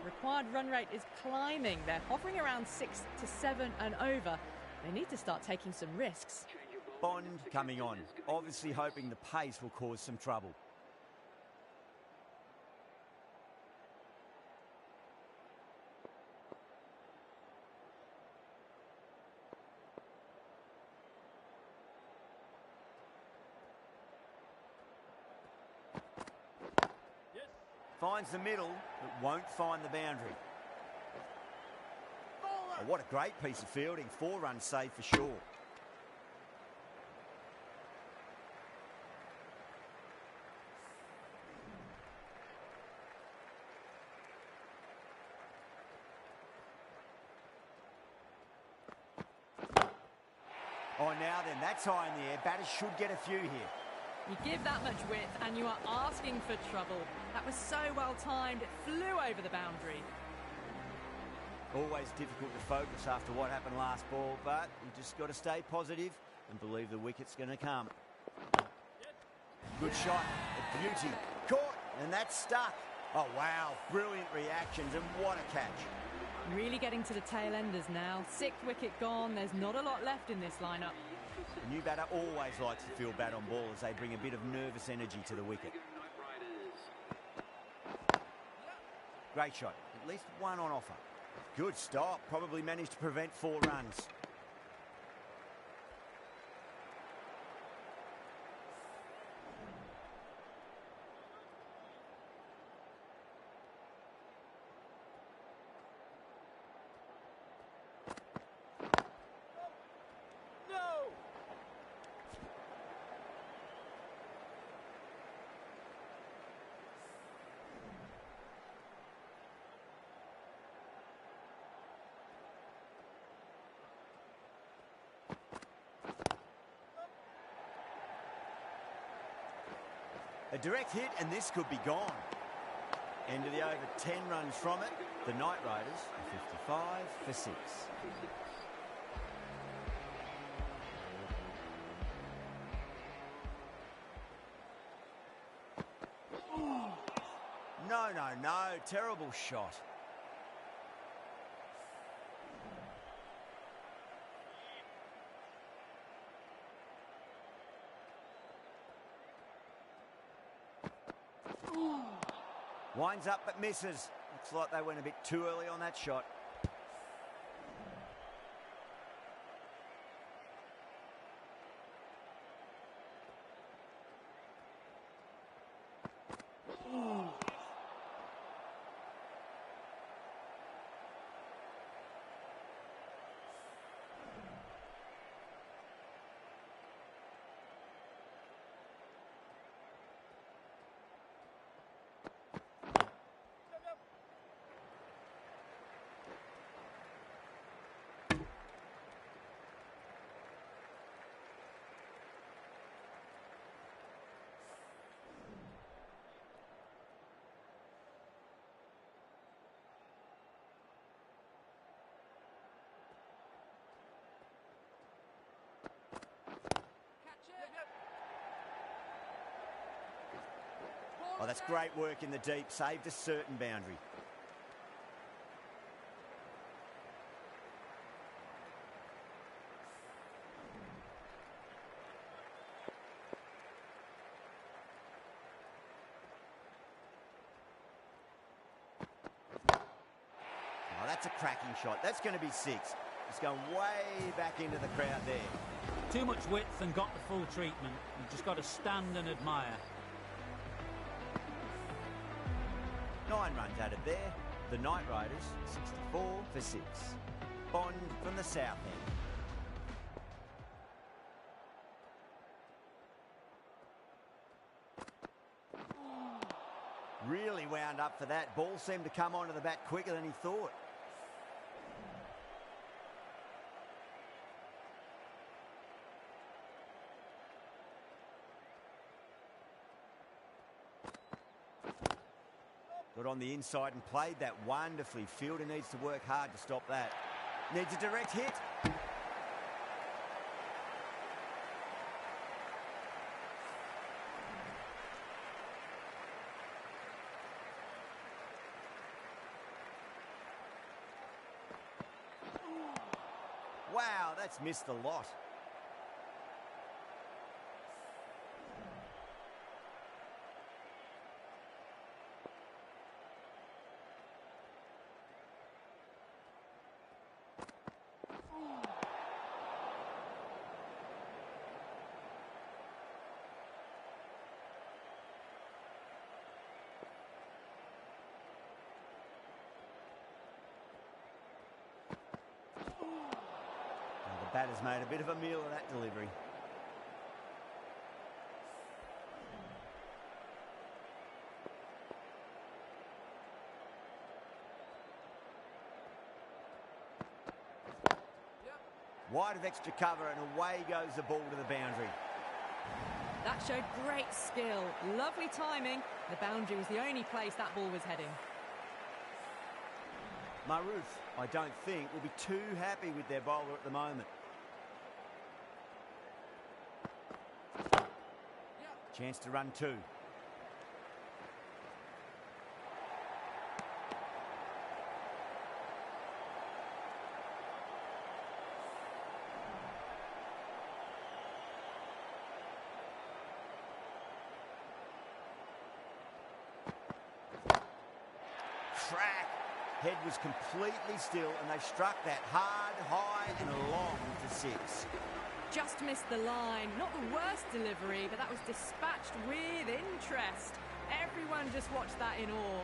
Required run rate is climbing. They're hovering around 6 to 7 and over. They need to start taking some risks. Bond coming on, obviously hoping the pace will cause some trouble. Finds the middle, but won't find the boundary. Oh, what a great piece of fielding. 4 runs saved for sure. Oh, now then, that's high in the air. Batters should get a few here. You give that much width and you are asking for trouble. That was so well timed, it flew over the boundary. Always difficult to focus after what happened last ball, but you just got to stay positive and believe the wicket's going to come. Good shot, a beauty. Caught, and that's stuck. Oh, wow, brilliant reactions, and what a catch. Really getting to the tail enders now. 6th wicket gone, there's not a lot left in this lineup. The new batter always likes to feel bat on ball as they bring a bit of nervous energy to the wicket. Great shot, at least 1 on offer. Good stop, probably managed to prevent 4 runs. A direct hit, and this could be gone. End of the over, 10 runs from it. The Knight Raiders are 55 for 6. No, terrible shot. Winds up but misses. Looks like they went a bit too early on that shot. Oh, that's great work in the deep. Saved a certain boundary. Oh, that's a cracking shot. That's going to be 6. It's going way back into the crowd there. Too much width and got the full treatment. You've just got to stand and admire. 9 runs added there. The Knight Raiders, 64 for 6. Bond from the south end. Really wound up for that. Ball seemed to come onto the bat quicker than he thought. Got on the inside and played that wonderfully. Fielder needs to work hard to stop that. Needs a direct hit. Wow, that's missed a lot. The batter's made a bit of a meal of that delivery. Wide of extra cover and away goes the ball to the boundary. That showed great skill. Lovely timing. The boundary was the only place that ball was heading. Maroof, I don't think, will be too happy with their bowler at the moment. Chance to run two. Crack. Head was completely still and they struck that hard, high and long to six. Just missed the line. Not the worst delivery, but that was dispatched with interest. Everyone just watched that in awe.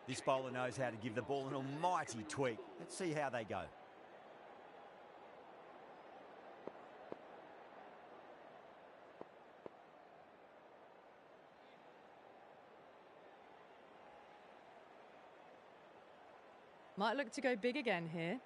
This bowler knows how to give the ball an almighty tweak. Let's see how they go. Might look to go big again here.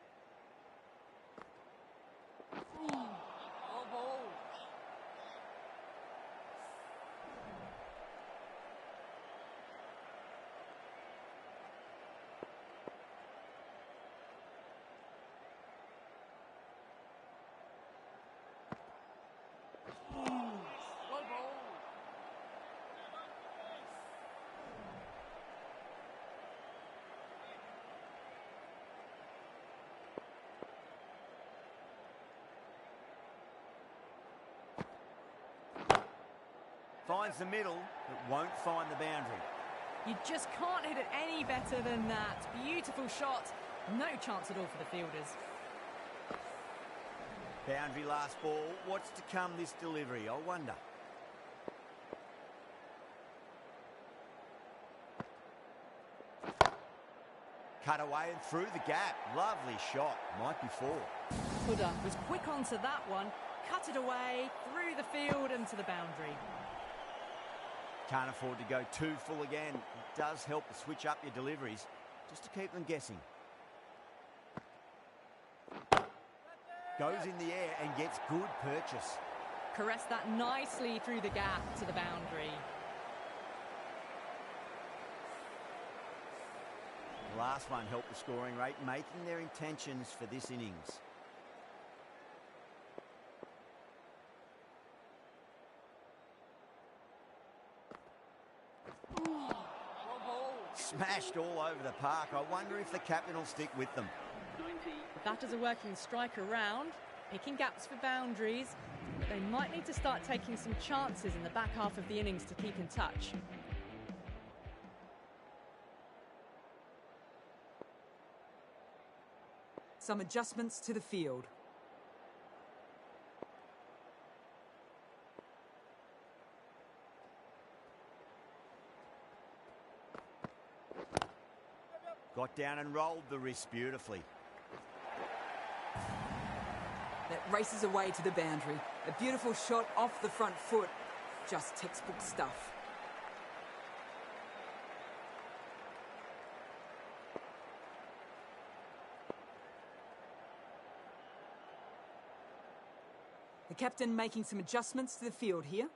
Finds the middle, but won't find the boundary. You just can't hit it any better than that. Beautiful shot. No chance at all for the fielders. Boundary last ball. What's to come this delivery, I wonder. Cut away and through the gap. Lovely shot. Might be four. Huda was quick onto that one. Cut it away, through the field and to the boundary. Can't afford to go too full again. It does help to switch up your deliveries, just to keep them guessing. Goes in the air and gets good purchase. Caressed that nicely through the gap to the boundary. The last one helped the scoring rate, making their intentions for this innings. Smashed all over the park. I wonder if the captain will stick with them. The batters are working strike around, picking gaps for boundaries. But they might need to start taking some chances in the back half of the innings to keep in touch. Some adjustments to the field. Got down and rolled the wrist beautifully. That races away to the boundary. A beautiful shot off the front foot. Just textbook stuff. The captain making some adjustments to the field here.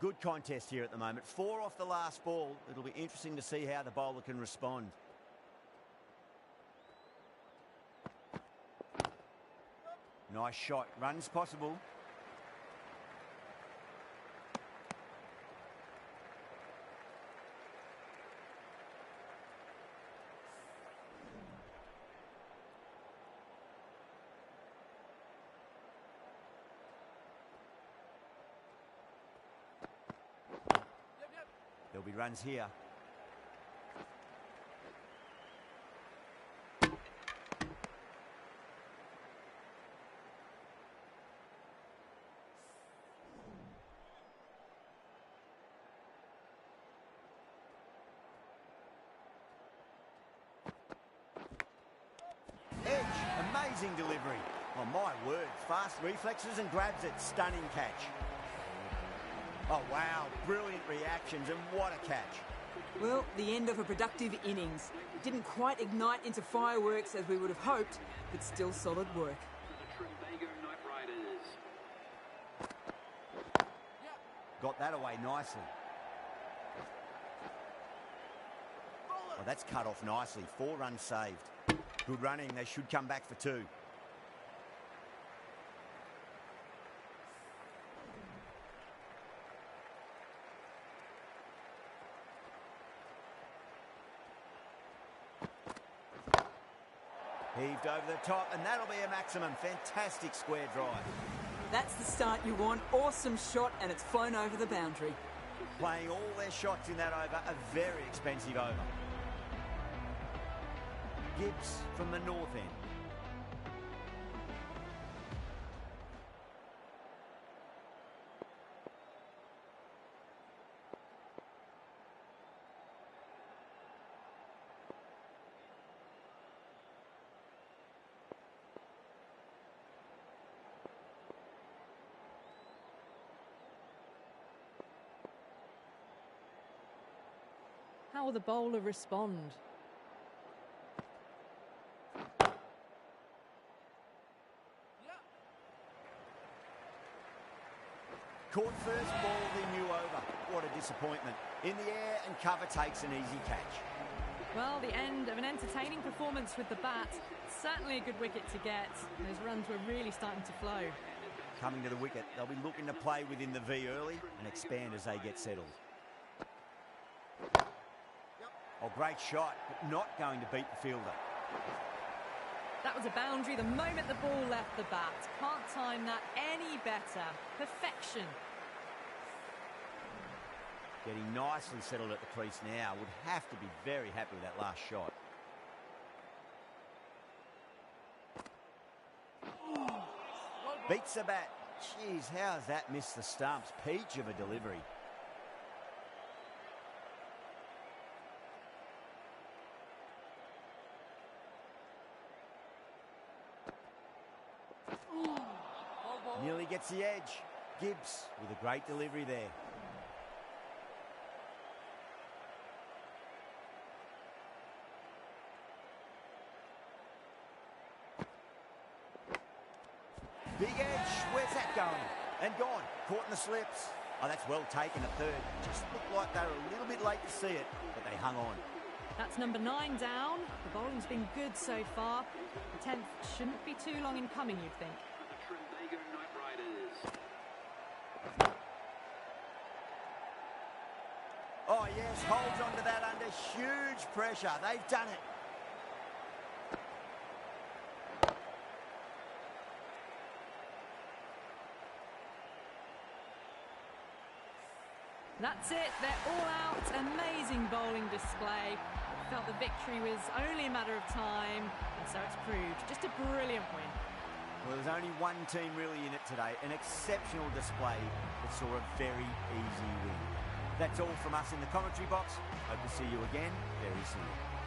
Good contest here at the moment. 4 off the last ball. It'll be interesting to see how the bowler can respond. Nice shot. Runs possible. There'll be runs here. Amazing delivery. Oh, my word. Fast reflexes and grabs it. Stunning catch. Oh, wow. Brilliant reactions, and what a catch. Well, the end of a productive innings. It didn't quite ignite into fireworks as we would have hoped, but still solid work. Got that away nicely. Oh, that's cut off nicely. 4 runs saved. Good running. They should come back for 2. Heaved over the top, and that'll be a maximum. Fantastic square drive. That's the start you want. Awesome shot, and it's flown over the boundary. Playing all their shots in that over, a very expensive over. Gibbs from the north end. How will the bowler respond? Caught first ball, the new over. What a disappointment. In the air, and cover takes an easy catch. Well, the end of an entertaining performance with the bat. Certainly a good wicket to get. Those runs were really starting to flow. Coming to the wicket, they'll be looking to play within the V early and expand as they get settled. Oh, great shot, but not going to beat the fielder. That was a boundary the moment the ball left the bat. Can't time that any better. Perfection. Getting nicely settled at the crease now. Would have to be very happy with that last shot. Beats the bat. Jeez, how's that missed the stumps? Peach of a delivery. Nearly gets the edge. Gibbs with a great delivery there. Big edge. Where's that going? And gone. Caught in the slips. Oh, that's well taken at third. Just looked like they were a little bit late to see it, but they hung on. That's number 9 down. The bowling's been good so far. The 10th shouldn't be too long in coming, you'd think. Oh, yes, holds on to that under huge pressure. They've done it. That's it, they're all out. Amazing bowling display. Felt the victory was only a matter of time, and so it's proved. Just a brilliant win. Well, there's only one team really in it today. An exceptional display that saw a very easy win. That's all from us in the commentary box. Hope to see you again very soon.